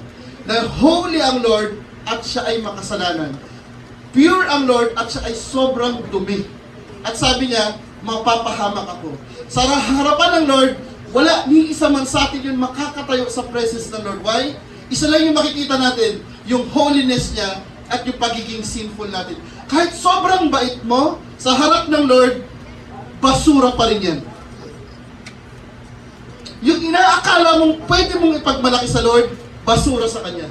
Na holy ang Lord at siya ay makasalanan. Pure ang Lord at siya ay sobrang dumi. At sabi niya, mapapahamak ako. Sa harapan ng Lord, wala ni isa man sa atin yun makakatayo sa presence ng Lord. Why? Isa lang yung makikita natin, yung holiness niya at yung pagiging sinful natin. Kahit sobrang bait mo, sa harap ng Lord, basura pa rin yan. Yung inaakala mong pwede mong ipagmalaki sa Lord, basura sa Kanya.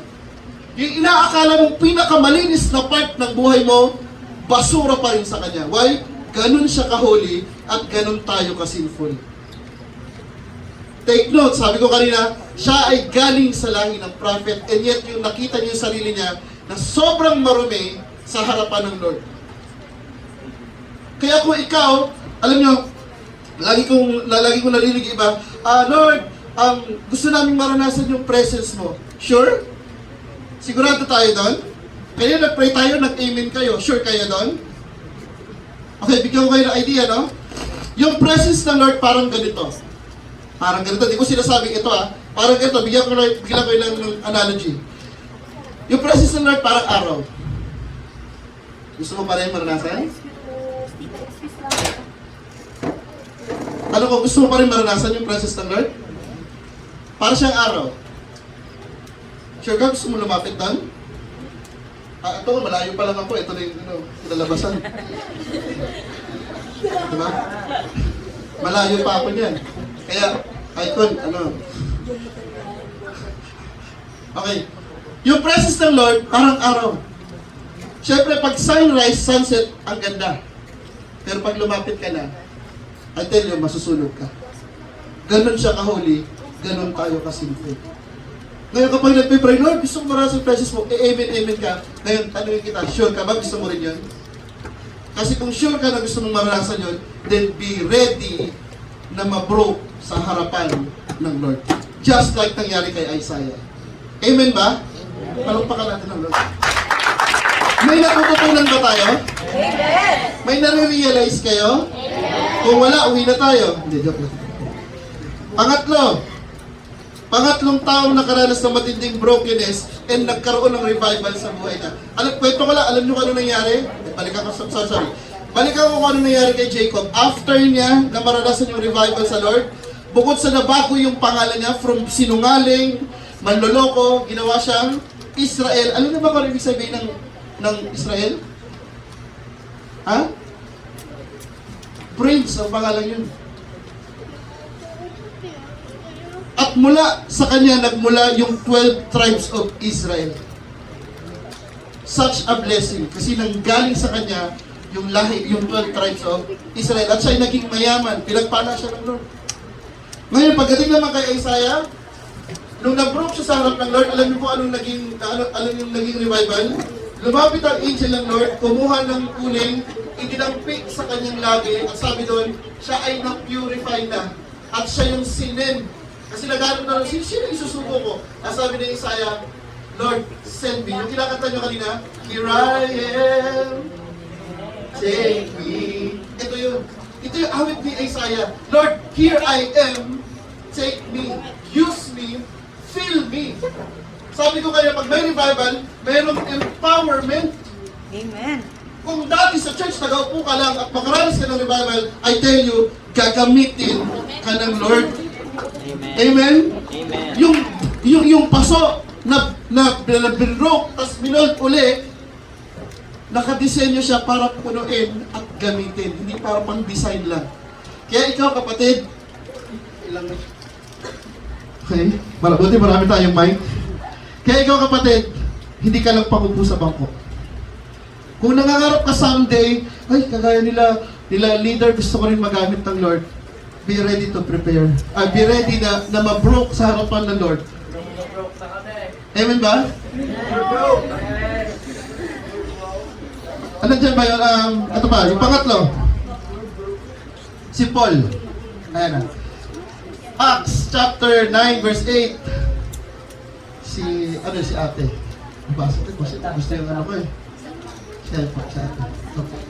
Yung inaakala mong pinakamalinis na part ng buhay mo, basura pa rin sa Kanya. Why? Ganun siya ka-holy at ganun tayo ka-sinful. Take note, sabi ko kanina, siya ay galing sa lahi ng prophet and yet yung nakita niya yung sarili niya na sobrang marumi sa harapan ng Lord. Kaya kung ikaw, alam nyo, lagi kong narinig iba, Lord, gusto namin maranasan yung presence mo. Sure? Sigurado tayo doon? Kaya nag-pray tayo, nag-amen kayo. Sure kayo doon? Okay, bigyan ko kayo ng idea, no? Yung presence ng Lord parang ganito. Parang ganito. Di ko sinasabing ito, Parang ganito. Bigyan ko kayo ng analogy. Yung presence ng Lord parang araw. Gusto mo pa rin maranasan? Ano ko, gusto mo pa rin maranasan yung presence ng Lord? Para siyang araw. Sure ka, gusto mo lumapit doon? Ito, malayo pa lang ako. Ito na yung kinalabasan. Diba? Malayo pa ako niyan. Kaya, icon, Okay. Yung presence ng Lord, parang araw. Siyempre, pag sunrise, sunset, ang ganda. Pero pag lumapit ka na, I tell you, masusunog ka. Ganon siya ka-holy, ganon tayo ka-sinful. Ngayon kapag nagpipray, Lord, gusto ko maranasan yung presence mo, amen ka. Ngayon, tanongin kita, sure ka ba? Gusto mo rin yun? Kasi kung sure ka na gusto mong maranasan yun, then be ready na ma-broke sa harapan ng Lord. Just like nangyari kay Isaiah. Amen ba? Palukpakan natin ng Lord. May natututunan ba tayo? Amen! May nare-realize kayo? Amen. Kung wala, uwi na tayo. Hindi, joke lang. Pangatlong tao nakaranas ng matinding brokenness and nagkaroon ng revival sa buhay niya. Kwento ko lang, alam niyo kung ano nangyari? Balikan ko kung ano nangyari kay Jacob. After niya na maranasan yung revival sa Lord, bukod sa nabago yung pangalan niya from sinungaling, manloloko, ginawa siyang Israel. Alam niyo ba kung ano ibig sabihin ng Israel? Ha? Prince ang pangalan yun. At mula sa kanya, nagmula yung 12 tribes of Israel. Such a blessing. Kasi nanggaling sa kanya yung lahi, yung 12 tribes of Israel. At siya ay naging mayaman. Pinagpala siya ng Lord. Ngayon, pagdating naman kay Isaiah, nung nag-broke siya sa harap ng Lord, alam niyo po anong naging revival? Lumapit ang angel ng Lord, kumuha ng uling, idinampik sa kanyang labi, at sabi doon, siya ay na-purify na. At siya yung sinin. Kasi naghanap na rin, sino isusuko ko? At sabi ni Isaiah, Lord, send me. Yung kinakanta nyo kanina, here I am, take me. Ito yung awit ni Isaiah. Lord, here I am, take me, use me, fill me. Sabi ko kaya, pag may revival, mayroong empowerment. Amen. Kung dati sa church, nag-aupo ka lang at makaranas ka ng revival, I tell you, gagamitin ka ng Lord. Amen? Amen. Yung paso na binroke, tapos binold uli, nakadesenyo siya para punuin at gamitin, hindi para pang design lang. Kaya ikaw kapatid, ilang okay, buti marami tayong mic. Kaya ikaw kapatid, hindi ka lang pakupo sa bangko. Kung nangangarap ka someday, ay kagaya nila leader, gusto ko rin magamit ng Lord. Be ready to prepare. Be ready na ma-broke sa harapan ng Lord. Amen ba? Ano dyan ba yun? Ito pa, yung pangatlo. Si Paul. Ayan na. Acts chapter 9 verse 8. Si ate. Basta gusto yung ano ko eh. Siya po, siya ate. Okay.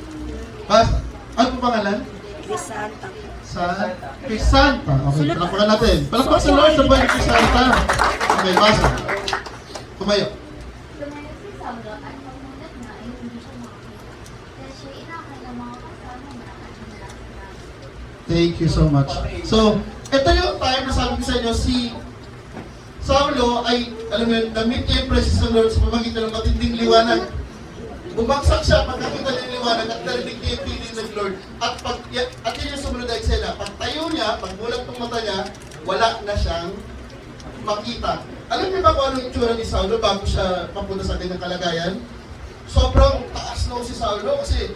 Ano po pangalan? Santa. Kay Santa. Okay, palakpakan natin. Palakpakan sa Lord sa buhay ni Santa. Okay, basa. Tumayo. Lumayo si Saulo at pagmulat na ay hindi siya makakita. Kaya siya inakay ng mga kasama na at nalasaran. Thank you so much. So, ito yung time na sabi ko sa inyo, si Saulo ay, alam mo yun, na-meet niya yung presence ng Lord sa pamagitan ng matinding liwanag. Bumagsak siya pagkakita niya yung liwanag at narinig niya yung piling ng Lord. At yun yung sumunod na eksena. Pagtayo niya, pagmulat ng mata niya, wala na siyang makita. Alam niyo ba kung ano yung itsura ni Saulo bago siya papunta sa kanyang kalagayan? Sobrang taas na si Saulo kasi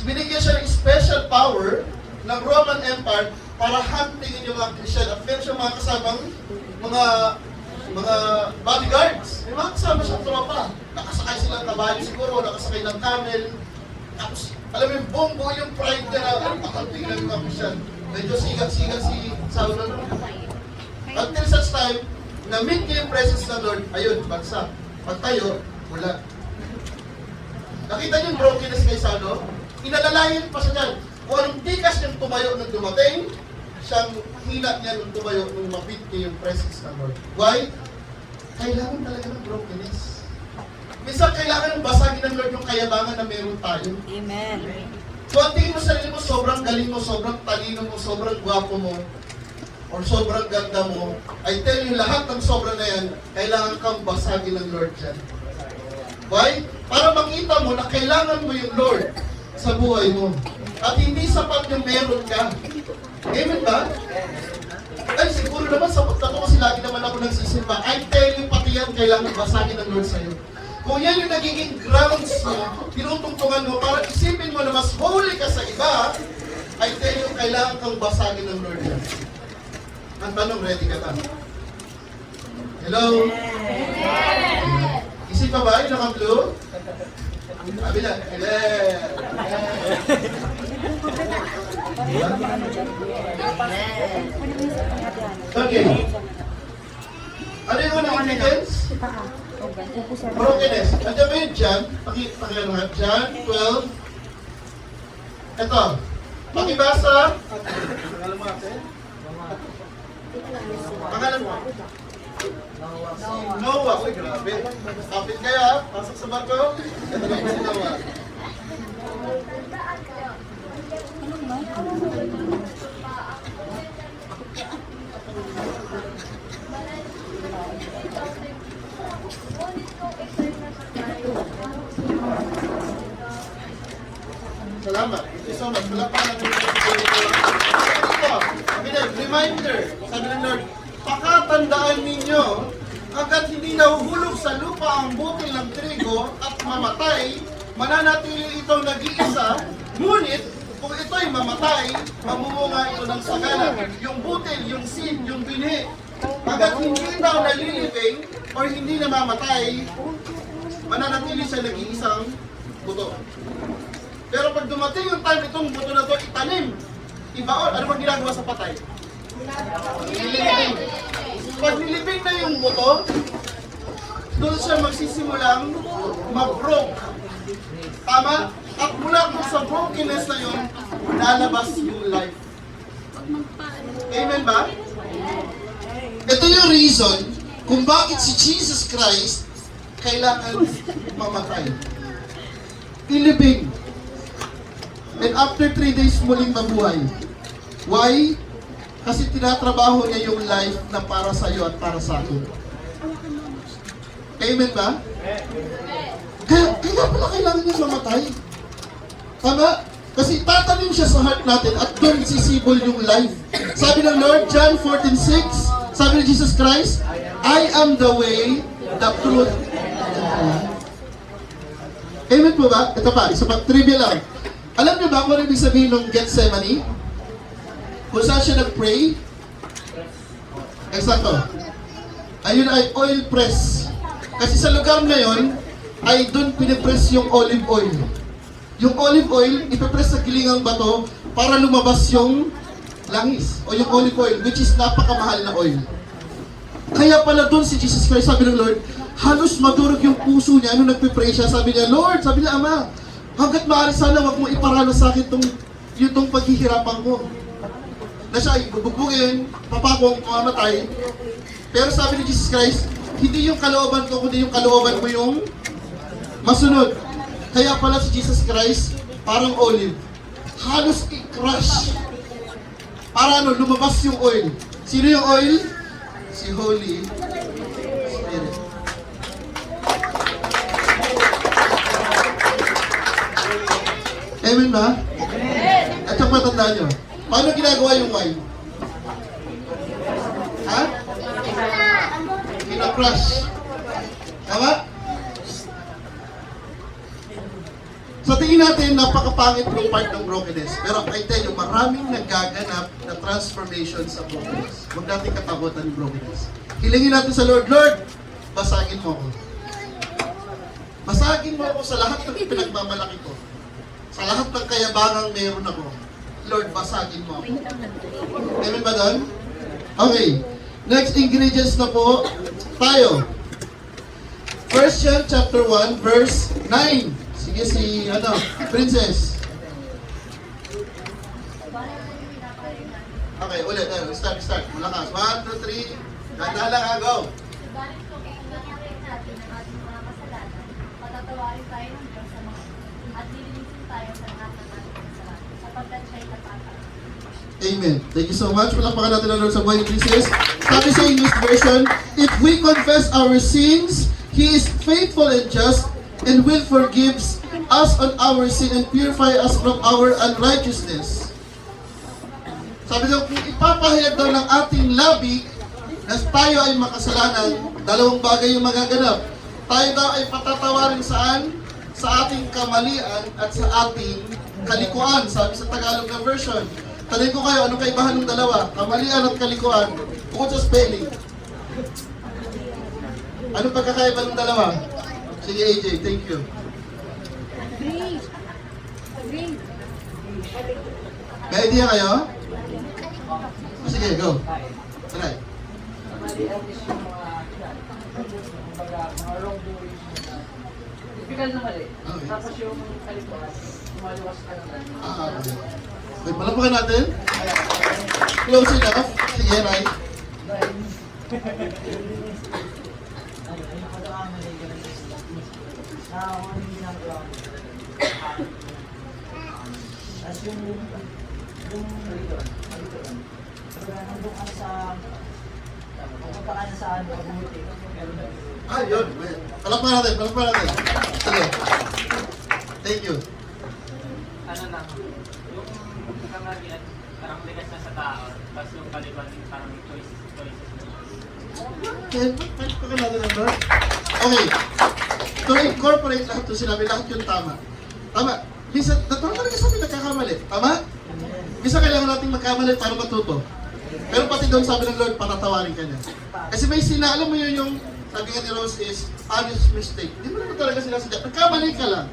binigyan siya ng special power ng Roman Empire para huntingin yung mga Christian at meron siyang mga kasamang mga bodyguards. May mga kasama siyang tropa. Nakasakay silang kabayo siguro, nakasakay ng camel. Tapos, alam mo yung buong yung pride niya na huntingin ng mga Christian. Medyo sigat-sigat si Saulo. Until such time, na-meet niya yung presence ng Lord, ayun, bagsak. Pagtayo, wala. Nakita niyo yung brokenness kay Saulo? Inalalayan pa siya dyan. Kung anong tikas niyang tumayo nung dumating, siyang hila niya nung tumayo nung mapit niya yung presence ng Lord. Why? Kailangan talaga ng brokenness. Minsan kailangan ng basagin ng Lord yung kayabangan na meron tayo. Amen. So ang tingin mo sa sarili mo, sobrang galing mo, sobrang talino mo, sobrang gwapo mo, or sobrang ganda mo, I tell you, lahat ng sobra na yan, kailangan kang basagin ng Lord dyan. Why? Para makita mo na kailangan mo yung Lord sa buhay mo. At hindi sapat yung meron ka. Amen ba? Ay, siguro naman sapat na to kasi lagi naman ako nagsisimba. I tell you, pati yan kailangan basagin ng Lord sa'yo. Kung yan yung nagiging grounds mo, tinutungtungan mo, para isipin mo na mas holy ka sa iba, I tell you, kailangan kang basagin ng Lord yan. Ang tanong, ready ka ba? Hello? Isip pa ba? Yung naka-blue? Sabi na, okay. Ano yung unang evidence? Brokenness. Andiyan ba yun dyan? Pakilala nga. John 12. Ito. Pakibasa. Pangalan mo? Noah. Uy, grabe. Kapit kaya, pasok sa barko. Ito na si Noah. Salamat. Thank you so much. Palakpakan natin ito. Reminder. Sabi ng Lord, pakatandaan ninyo, hanggat hindi nahuhulog sa lupa ang butil ng trigo at mamatay, mananatili itong nag-iisa, ngunit kung ito'y mamatay, mamumunga ito ng sagana. Yung butil, yung seed, yung binhi, hanggat hindi daw nalilibing or hindi namamatay, mananatili siya nag-iisang buto. Pero pag dumating yung time itong buto na ito itanim, ibaon, ano bang ginagawa sa patay? Nililibing. Pag nilibing na yung buto, doon siya magsisimulang mag-broke. Tama? At mula kung sa brokenness na yun, lalabas yung life. Amen ba? Ito yung reason kung bakit si Jesus Christ kailangan mamatay. Ilibing. And after 3 days muling mabuhay. Why? Kasi tinatrabaho niya yung life na para sa iyo at para sa akin. Amen ba? Kaya pala kailangan niya mamatay. Tama? Kasi tatanim siya sa heart natin at doon sisibol yung life. Sabi ng Lord, John 14:6, sabi ni Jesus Christ, I am the way, the truth, and the life. Amen po ba? Ito pa, isa pa, trivia lang. Alam niyo ba kung ano ibig sabihin ng Gethsemane? Kung saan siya nag-pray? Eksakto. Ayun ay oil press. Kasi sa lugar na yon ay doon pinipress yung olive oil. Yung olive oil, ipipress sa gilingang bato para lumabas yung langis o yung olive oil, which is napakamahal na oil. Kaya pala doon si Jesus Christ, sabi ng Lord, halos madurog yung puso niya nung nagpipray siya. Sabi niya, Lord, sabi niya, Ama, hanggat maaari sana wag mo iparanas sa akin itong paghihirapan ko. Na siya ay bubugbugin, papakong, mamatay. Pero sabi ni Jesus Christ, hindi yung kalooban ko, kundi yung kalooban mo yung masunod. Kaya pala si Jesus Christ, parang olive. Halos i-crush. Para lumabas yung oil. Sino yung oil? Si Holy Spirit. Amen ba? At yung matandaan nyo, paano ginagawa yung wine? Ha? Kina-crush. Tama? Sa tingin natin, napakapangit ng part ng brokenness. Pero I tell you, maraming nagaganap na transformation sa brokenness. Huwag natin katakutan ng brokenness. Hilingin natin sa Lord, Lord, basagin mo ako. Basagin mo ako sa lahat ng pinagmamalaki ko. Sa lahat ng kayabangang meron ako. Lord, basagin mo ako. Amen ba doon? Okay. Next ingredients na po tayo. 1 John chapter 1 verse 9. Sige si Princess. Okay, ulit. Start. Malakas. 1, 2, 3. Ganda lang ha, go. Subalit kung ikinakain natin ang ating mga kasalanan, patatawarin tayo ng Diyos sa mga at lilinisin tayo sa lahat ng ating kasalanan, sapagkat siya'y tapat. Amen. Thank you so much. Palakpakan natin ang Lord sa buhay ni Princess. Sabi sa English version, if we confess our sins, He is faithful and just and will forgive us on our sin and purify us from our unrighteousness. Sabi daw, kung ipapahayag daw ng ating labi na tayo ay makasalanan, dalawang bagay yung magaganap. Tayo daw ay patatawarin saan? Sa ating kamalian at sa ating kalikuan. Sabi sa Tagalog na version. Tanong ko kayo, anong kaibahan ng dalawa? Kamalian at kalikuan. Bukod sa spelling. Anong pagkakaiba ng dalawa? Sige AJ, thank you. May idea kayo? Sige, go. Try. Kamalian is yung mga wrongdoing. Typical na mali. Okay. Tapos yung kalikuan, lumaluwas ka naman. Okay. Wait, malapakan natin. Close enough. Sige, Ray. Tapos yung nandun ka sa pupunta ka na sa pagbuti. Ah, yun. Palakpakan natin. Sige. Thank you. Ano na, yung kamalian, parang ligas na sa tao, tapos yung kaliban, parang choices na. Okay, palakpakan natin ang Lord. Okay. To incorporate lahat to sinabi, lahat yung tama. Tama. Minsan, natural talaga sa atin nagkakamali. Tama? Minsan kailangan natin magkamali para matuto. Pero pati doon sabi ng Lord, patatawarin ka niya. Kasi may alam mo yun yung, sabi nga ni Rose is, honest mistake. Hindi mo naman talaga sinasadya. Nagkamali ka lang.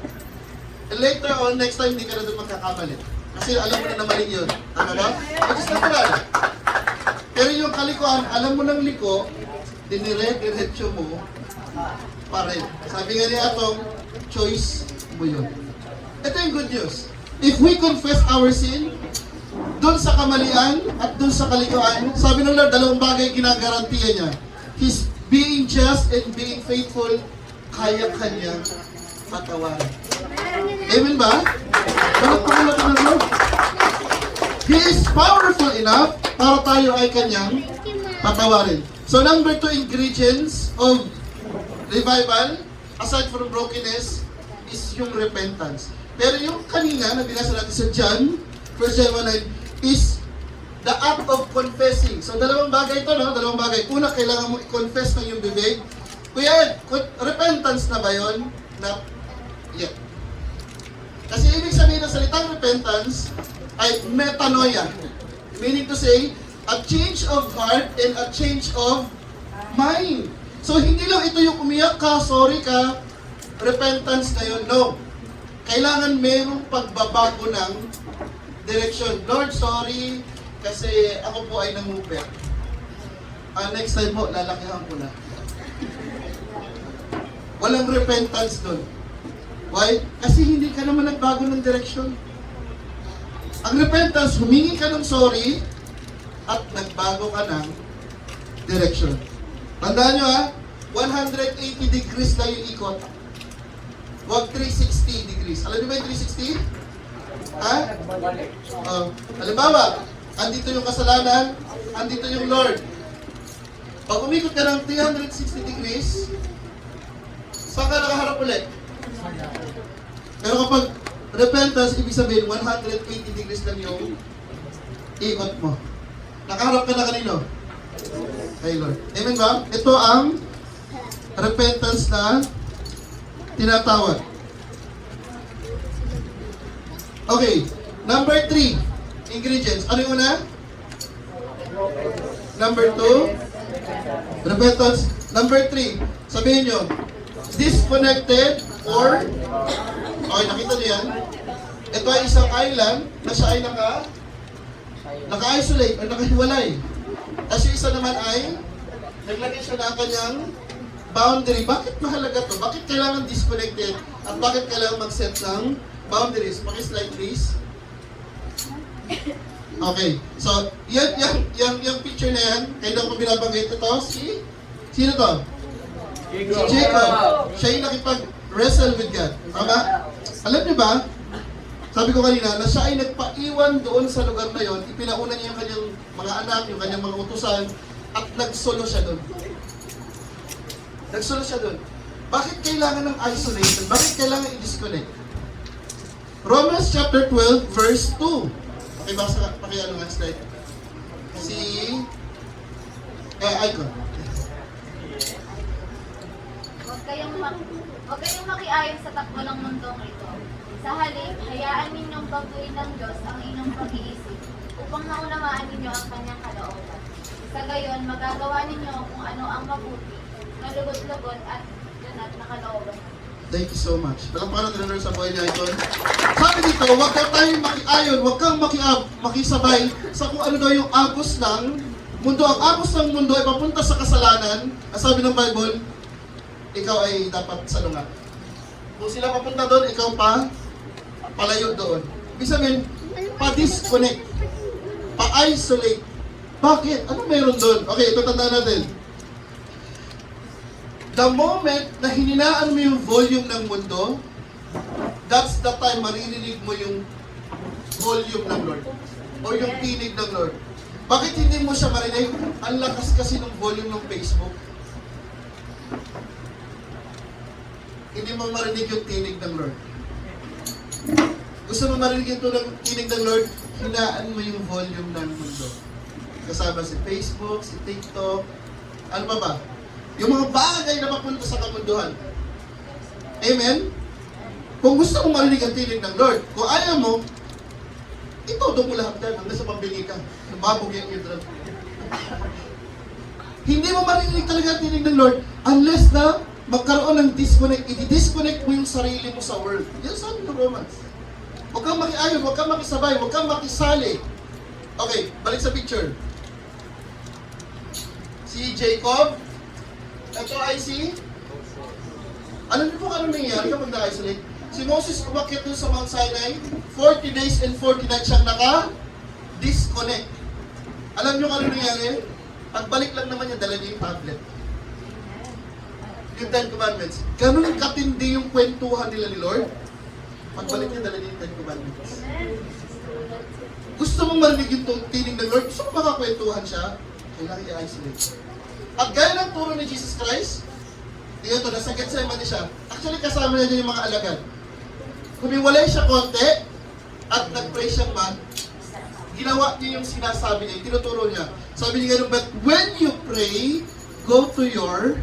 And later on, next time, hindi ka na doon magkakamali. Kasi alam mo na mali yun. Tama ba? Which is natural. Pero yung kalikuan, alam mo ng liko, dinire-diretso mo, pa rin. Sabi nga ni Atong, choice mo yun. Ito yung good news. If we confess our sin, doon sa kamalian at doon sa kalikuan, sabi ng Lord, dalawang bagay ginagarantiya niya. He's being just and being faithful, kaya kanyang patawarin. Amen ba? Palakpakan natin ng Lord. He is powerful enough para tayo ay kanyang patawarin. So number 2 ingredients of revival, aside from brokenness, is yung repentance. Pero yung kanina, na binasa natin sa John, 1 John 1:9, is the act of confessing. So dalawang bagay ito, no? Dalawang bagay. Una, kailangan mo i-confess ng iyong bibig. Kuya Ed, repentance na ba yun? Not yet. Kasi ibig sabihin ng salitang repentance ay metanoia. Meaning to say, a change of heart and a change of mind. So hindi lang ito yung umiyak ka, sorry ka, repentance na yun. No. Kailangan mayroong pagbabago ng direction. Lord, sorry, kasi ako po ay nangupit. Next time po, lalakihan ko na. Walang repentance doon. Why? Kasi hindi ka naman nagbago ng direksyon. Ang repentance, humingi ka ng sorry at nagbago ka ng direction. Tandaan nyo ha, 180 degrees na yung ikot. Huwag 360 degrees. Alam niyo ba yung 360? Ha? Halimbawa, andito yung kasalanan, andito yung Lord. Pag umikot ka ng 360 degrees, saan ka nakaharap ulit? Pero kapag repentance, ibig sabihin 180 degrees lang yung ikot mo. Nakaharap ka na kanino? Kay Lord. Amen ba? Ito ang repentance na tinatawag. Okay. Number 3. Ingredients. Ano yung una? Number 2. Repentance. Number 3. Sabihin nyo. Disconnected or... Okay, nakita niyo yan? Ito ay isang island na siya ay naka-isolate o nakahiwalay. Tapos yung isa naman ay naglagay siya ng kanyang boundary. Bakit mahalaga to? Bakit kailangan disconnected? At bakit kailangan mag-set ng boundaries? Paki-slide please. Okay. So, yung picture na yan, kailan ko binabanggit ito? Sino to? Si Jacob. Siya yung nakipag-wrestle with God. Tama? Alam niyo ba? Sabi ko kanina, na siya ay nagpaiwan doon sa lugar na yon, ipinauna niya yung kanyang mga anak, yung kanyang mga utusan, at nagsolo siya doon. Nagsolo siya doon. Bakit kailangan ng isolation? Bakit kailangan i-disconnect? Romans chapter 12, verse 2. Pakibasa, pakiano nga slide. Icon. Huwag kayong makiayon sa takbo ng mundong ito. Sa halip, hayaan ninyong baguhin ng Diyos ang inyong pag-iisip upang naunawaan ninyo ang kanyang kalooban. Sa gayon, magagawa ninyo kung ano ang mabuti, malugod-lugod at ganat na kalooban. Thank you so much. Palakpakan natin na sa buhay niya, Icon. Sabi dito, huwag ka tayong makiayon, huwag kang makisabay sa kung ano daw yung agos ng mundo. Ang agos ng mundo ay papunta sa kasalanan. Ang sabi ng Bible, ikaw ay dapat salungat. Kung sila papunta doon, ikaw palayo doon. Ibig sabihin, pa-disconnect, pa-isolate. Bakit? Ano meron doon? Okay, ito tandaan natin. The moment na hininaan mo yung volume ng mundo, that's the time maririnig mo yung volume ng Lord. O yung tinig ng Lord. Bakit hindi mo siya marinig? Ang lakas kasi ng volume ng Facebook. Hindi mo marinig yung tinig ng Lord. Gusto mo marinig yung tinig ng Lord? Hinaan mo yung volume ng mundo. Kasama si Facebook, si TikTok, ano pa ba? Yung mga bagay na mapunta sa kamunduhan. Amen? Kung gusto mong marinig ang tinig ng Lord, kung ayaw mo, itodo mo lahat yan hanggang sa pambingi ka. Nababog yung eardrum. Hindi mo marinig talaga ang tinig ng Lord unless na magkaroon ng disconnect. I-disconnect mo yung sarili mo sa world. Yan sabi ng Romans. Huwag kang makiayon, huwag kang makisabay, huwag kang makisali. Okay, balik sa picture. Si Jacob, ito ay alam niyo po anong nangyayari kapag naka-isolate? Si Moses umakyat doon sa Mount Sinai, 40 days and 40 nights siyang naka-disconnect. Alam niyo anong nangyayari? Pagbalik lang naman niya, dala niya yung tablet. Yung 10 Commandments. Ganun katindi yung kwentuhan nila ni Lord. Pagbalik niya, dala niya yung 10 Commandments. Gusto mong marinig yung tinig ng Lord? Gusto mong makakwentuhan siya? Kailangan i-isolate. At gaya ng turo ni Jesus Christ, dito, nasa Gethsemane siya. Actually, kasama niya dyan yung mga alagad. Kumiwalay siya konti, at nag-pray siyang ginawa niya yung sinasabi niya, yung tinuturo niya. Sabi niya ganun, but when you pray, go to your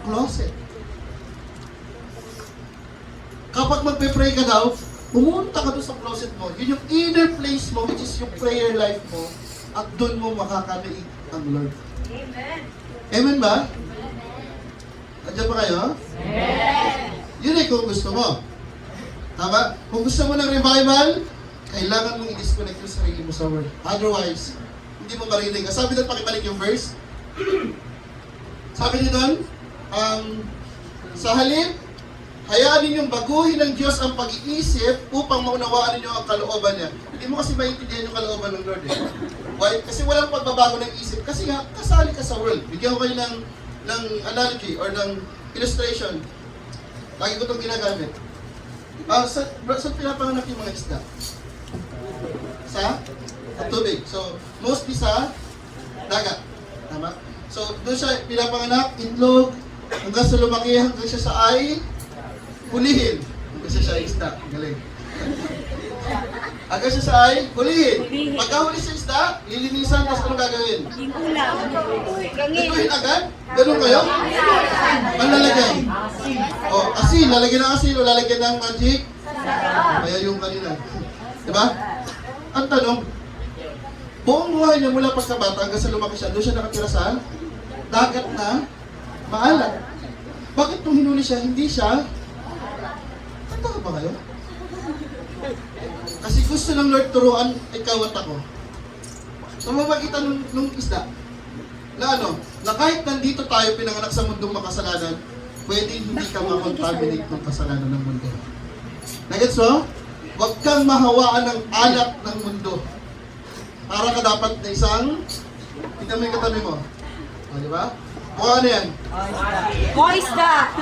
closet. Kapag magpe-pray ka daw, pumunta ka doon sa closet mo. Yun yung inner place mo, which is yung prayer life mo, at doon mo makakaliig ang Lord. Amen. Amen ba? Andiyan ba kayo? Amen. Yun eh kung gusto mo. Tama? Kung gusto mo ng revival, kailangan mong i-disconnect yung sarili mo sa world. Otherwise, hindi mo marinig. Sabi doon, pakibalik yung verse. Sabi niyo doon, sa halip, Hayaan ninyong baguhin ng Diyos ang pag-iisip upang maunawaan ninyo ang kalooban niya. Hindi mo kasi maintindihan yung kalooban ng Lord eh. Why? Kasi walang pagbabago ng isip. Kasi nga, kasali ka sa world. Bigyan ko kayo ng analogy or ng illustration. Lagi ko itong ginagamit. Saan pinapanganak yung mga isda? Sa tubig. So, mostly sa dagat. Tama? So, doon siya pinapanganak, itlog, hanggang sa lumaki, hanggang siya sa ay hulihin. Hanggang siya isda. Galing. Hanggang siya sa ay hulihin. Pagkahuli sa isda, lilinisan, tapos anong gagawin? Ituhin agad? Ganun kayo? Ang lalagay? Asin. Lalagyan ng asin o lalagyan ng magic? Kaya yung kanina. Diba? Ang tanong, buong buhay niya mula pagkabata hanggang sa lumaki siya, doon siya nakatira sa dagat na maalat. Bakit nung hinuli siya, hindi siya? Tanda ka ba kayo? Kasi gusto ng Lord turuan ikaw at ako. So makikita nung isda, na na kahit nandito tayo pinanganak sa mundong makasalanan, pwede hindi ka makontaminate ng kasalanan ng mundo. Nagets mo? Huwag kang mahawaan ng alat ng mundo. Para ka dapat na isang, tignan mo yung katabi mo. O, di ba? Mukha ano yan? Moista!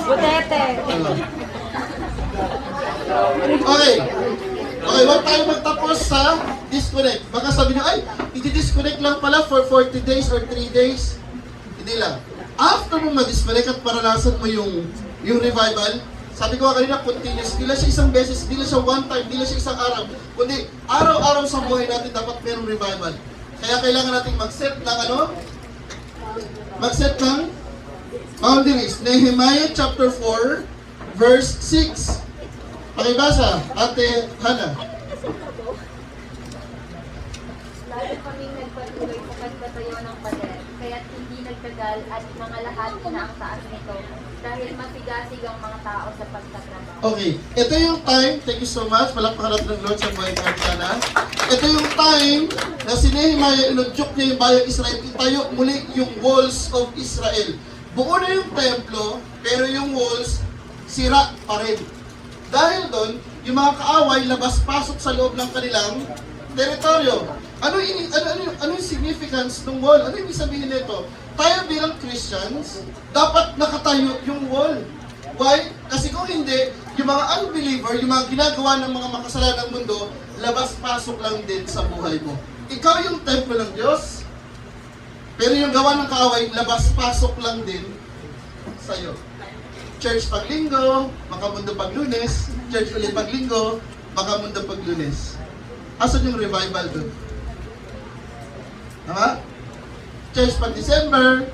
Butete! Okay. Okay, huwag tayo magtapos sa disconnect. Baka sabi niyo, ay, i-disconnect lang pala for 40 days or 3 days. Hindi lang. After mo mag-disconnect at paranasan mo yung revival, sabi ko kanina, continuous. Hindi lang siya isang beses, hindi lang siya one time, hindi lang siya isang araw. Kundi araw-araw sa buhay natin dapat merong revival. Kaya kailangan natin mag-set ng mag-set ng boundaries. Nehemiah chapter 4, verse 6. Pakibasa, Ate Hana. Lalo kaming nagpatuloy sa pagtatayo ng pader, kaya't hindi nagtagal at mga lahat na ang taas nito, dahil masigasig ang mga tao sa pagtatrabaho. Okay, ito yung time, thank you so much, palakpakan natin ng Lord sa buhay ko sana. Ito yung time na si Nehemiah, inudyok niya yung bayang Israel, itayo muli yung walls of Israel. Buo na yung templo, pero yung walls, sira pa rin. Dahil doon, yung mga kaaway labas-pasok sa loob ng kanilang teritoryo. Ano yung significance ng wall? Ano yung ibig sabihin nito? Tayo bilang Christians, dapat nakatayo yung wall. Why? Kasi kung hindi, yung mga unbeliever, yung mga ginagawa ng mga makasalanang mundo, labas-pasok lang din sa buhay mo. Ikaw yung templo ng Diyos, pero yung gawa ng kaaway, labas-pasok lang din sa'yo. Church pag linggo, makamundo pag Lunes. Church ulit pag linggo, makamundo pag Lunes. Asan yung revival doon? Tama? Church pag December,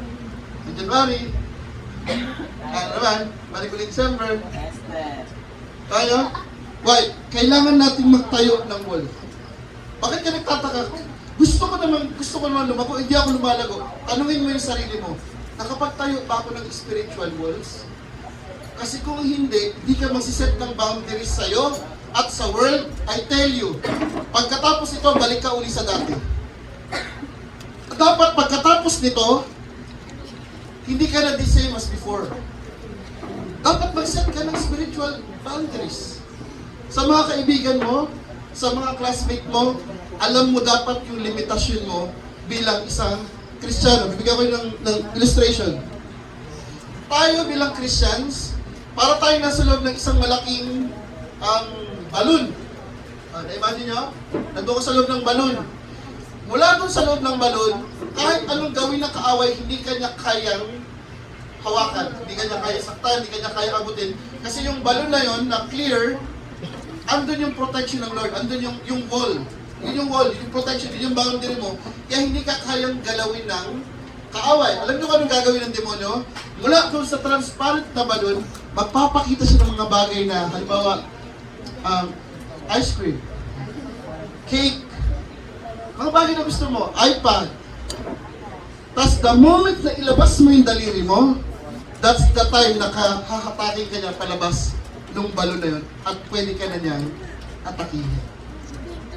January, naman, balik ulit December. Tayo? Why? Kailangan natin magtayo ng wall. Bakit ka nagtataka? Gusto ko naman lumago, hindi ako lumalago. Tanungin mo yung sarili mo, nakapagtayo ba ako ng spiritual walls? Kasi kung hindi ka magsiset ng boundaries sa'yo at sa world, I tell you, pagkatapos ito, balik ka uli sa dati. Dapat pagkatapos nito, hindi ka na the same as before. Dapat mag-set ka ng spiritual boundaries. Sa mga kaibigan mo, sa mga classmate mo, alam mo dapat yung limitasyon mo bilang isang Kristiyano. Bibigyan ko ng illustration. Tayo bilang Christians, para tayo nasa loob ng isang malaking balon. Na-imagine nyo? Nandun ko sa loob ng balon. Mula doon sa loob ng balon, kahit anong gawin ng kaaway, hindi kanya kayang hawakan. Hindi kanya kaya saktan, hindi kanya kaya abutin. Kasi yung balon na yon na clear, andun yung protection ng Lord, andun yung wall. Yun yung wall, yung protection, yun yung boundary mo. Kaya hindi ka kayang galawin ng kaaway. Alam nyo kung anong gagawin ng demonyo? Mula doon sa transparent na balon, magpapakita siya ng mga bagay na, halimbawa, ice cream, cake, mga bagay na gusto mo, iPad. Tapos the moment na ilabas mo yung daliri mo, that's the time na hahatakin ka niya palabas nung balon na yun at pwede ka na niyang atakihin.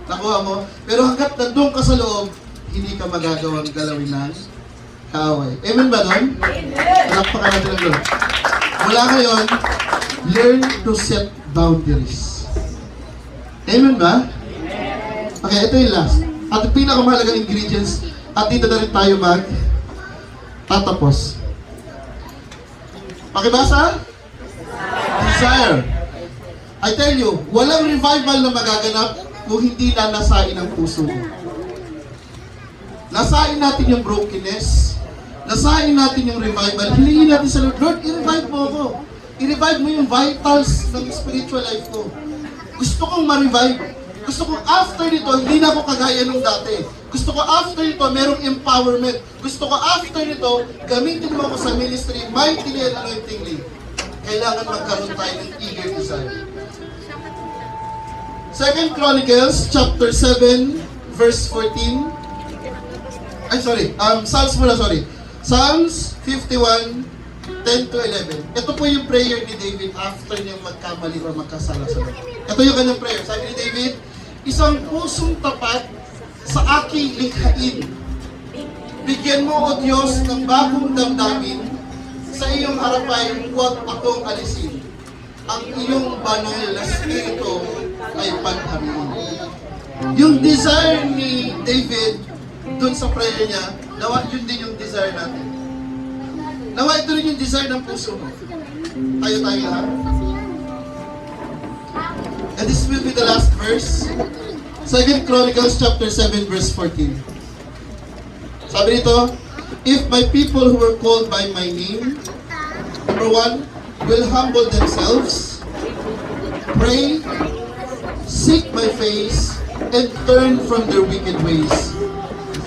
Nakuha mo? Pero hanggat nandun ka sa loob, hindi ka magagawang galawin ng kaaway. Amen ba doon? Amen! Palakpakan natin ang Lord. Mula ngayon, learn to set boundaries. Amen ba? Okay, ito yung last. At yung pinakamahalagang ingredients, at dito na rin tayo tatapos. Pakibasa? Desire. I tell you, walang revival na magaganap kung hindi na nasain ang puso mo. Nasain natin yung brokenness. Nasain natin yung revival. Hilingin natin sa Lord, Lord, i-revive mo ako. I-revive mo yung vitals ng spiritual life ko. Gusto kong ma-revive. Gusto ko after nito, hindi na ako kagaya nung dati. Gusto ko after nito, merong empowerment. Gusto ko after nito, gamitin mo ako sa ministry, mightily and anointingly. Kailangan magkaroon tayo ng eager desire. 2 Chronicles chapter 7, verse 14. Psalms 51, 10 to 11. Ito po yung prayer ni David after niyang magkamali o magkasala sa Lord. Ito yung kanyang prayer. Sabi ni David, isang pusong tapat sa aking likhain. Bigyan mo, O Diyos, ng bagong damdamin. Sa iyong harapan, huwag akong alisin. Ang iyong banal na spirito ay panhariin. Yung desire ni David dun sa prayer niya, nawa yun din yung desire natin. Nawa ito rin yung desire ng puso mo. Tayo lahat. And this will be the last verse. 2 Chronicles chapter 7 verse 14. Sabi nito, if my people who are called by my name, number 1, will humble themselves, pray, seek my face, and turn from their wicked ways,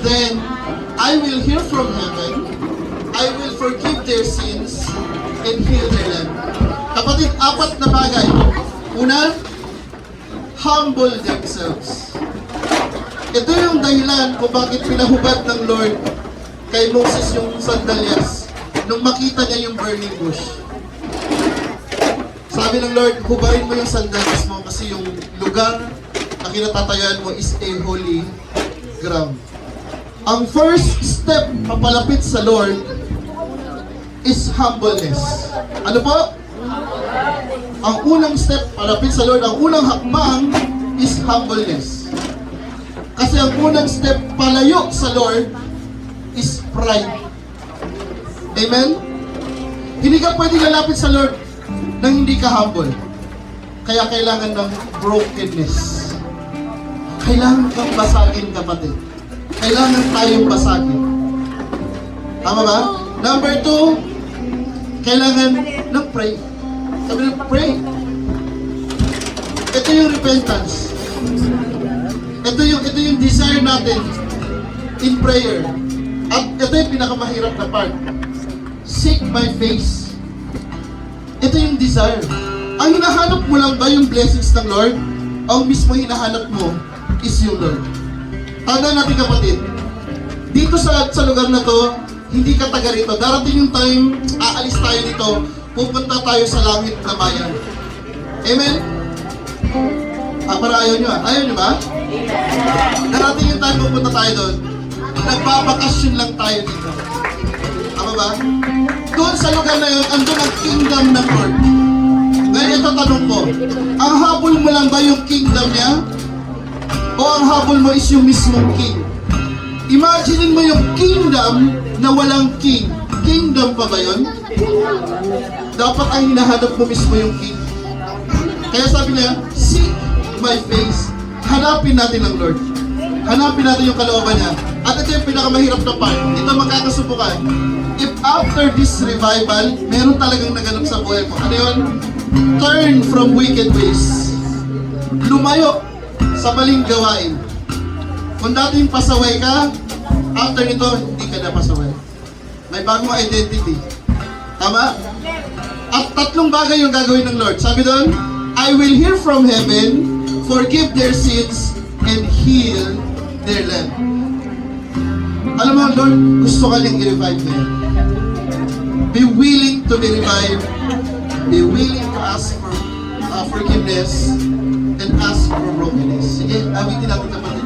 then I will hear from heaven, I will forgive their sins, and heal their land. Kapatid, 4 na bagay. Una, humble themselves. Ito yung dahilan kung bakit pinahubad ng Lord kay Moses yung sandalyas nung makita niya yung burning bush. Sabi ng Lord, hubarin mo yung sandalyas mo kasi yung lugar na kinatatayuan mo is a holy ground. Ang first step papalapit sa Lord is humbleness. Ano po? Ang unang step palapit sa Lord, ang unang hakbang is humbleness. Kasi ang unang step palayo sa Lord is pride. Amen? Hindi ka pwedeng lalapit sa Lord nang hindi ka humble. Kaya kailangan ng brokenness. Kailangan kang basagin, kapatid. Kailangan tayong basagin. Tama ba? Number 2, kailangan ng pray. Sabi ng pray. Ito yung repentance. Ito yung desire natin in prayer. At ito yung pinakamahirap na part. Seek my face. Ito yung desire. Ang hinahanap mo lang ba yung blessings ng Lord? Ang mismo hinahanap mo is yung Lord. Tandaan natin, kapatid, dito sa lugar na to, hindi ka taga rito. Darating yung time, aalis tayo dito, pupunta tayo sa langit na bayan. Amen? Para ayaw nyo Ayaw nyo ba? Darating yung time, pupunta tayo doon. Nagbabakasyon lang tayo dito. Tama ba? Doon sa lugar na yun, andun ang kingdom ng Lord. Ngayon ito tanong ko, ang habol mo lang ba yung kingdom niya? O ang habol mo is yung mismong king? Imaginin mo yung kingdom na walang king. Kingdom pa ba yun? Dapat ang hinahanap mo mismo yung king. Kaya sabi niya, seek my face. Hanapin natin ang Lord. Hanapin natin yung kalooban niya. At ito yung pinakamahirap na part. Ito magkakasubukan. If after this revival, meron talagang naganap sa buhay mo. Ano yun? Turn from wicked ways. Lumayo sa maling gawain. Kung dating pasaway ka, after nito, hindi ka na pasaway. May bagong identity. Tama? At 3 bagay yung gagawin ng Lord. Sabi doon, I will hear from heaven, forgive their sins, and heal their land. Alam mo, Lord, gusto ka niyang i-revive ngayon. Be willing to be revived. Be willing to ask for forgiveness and ask for brokenness. Sige, awitin natin kapatid.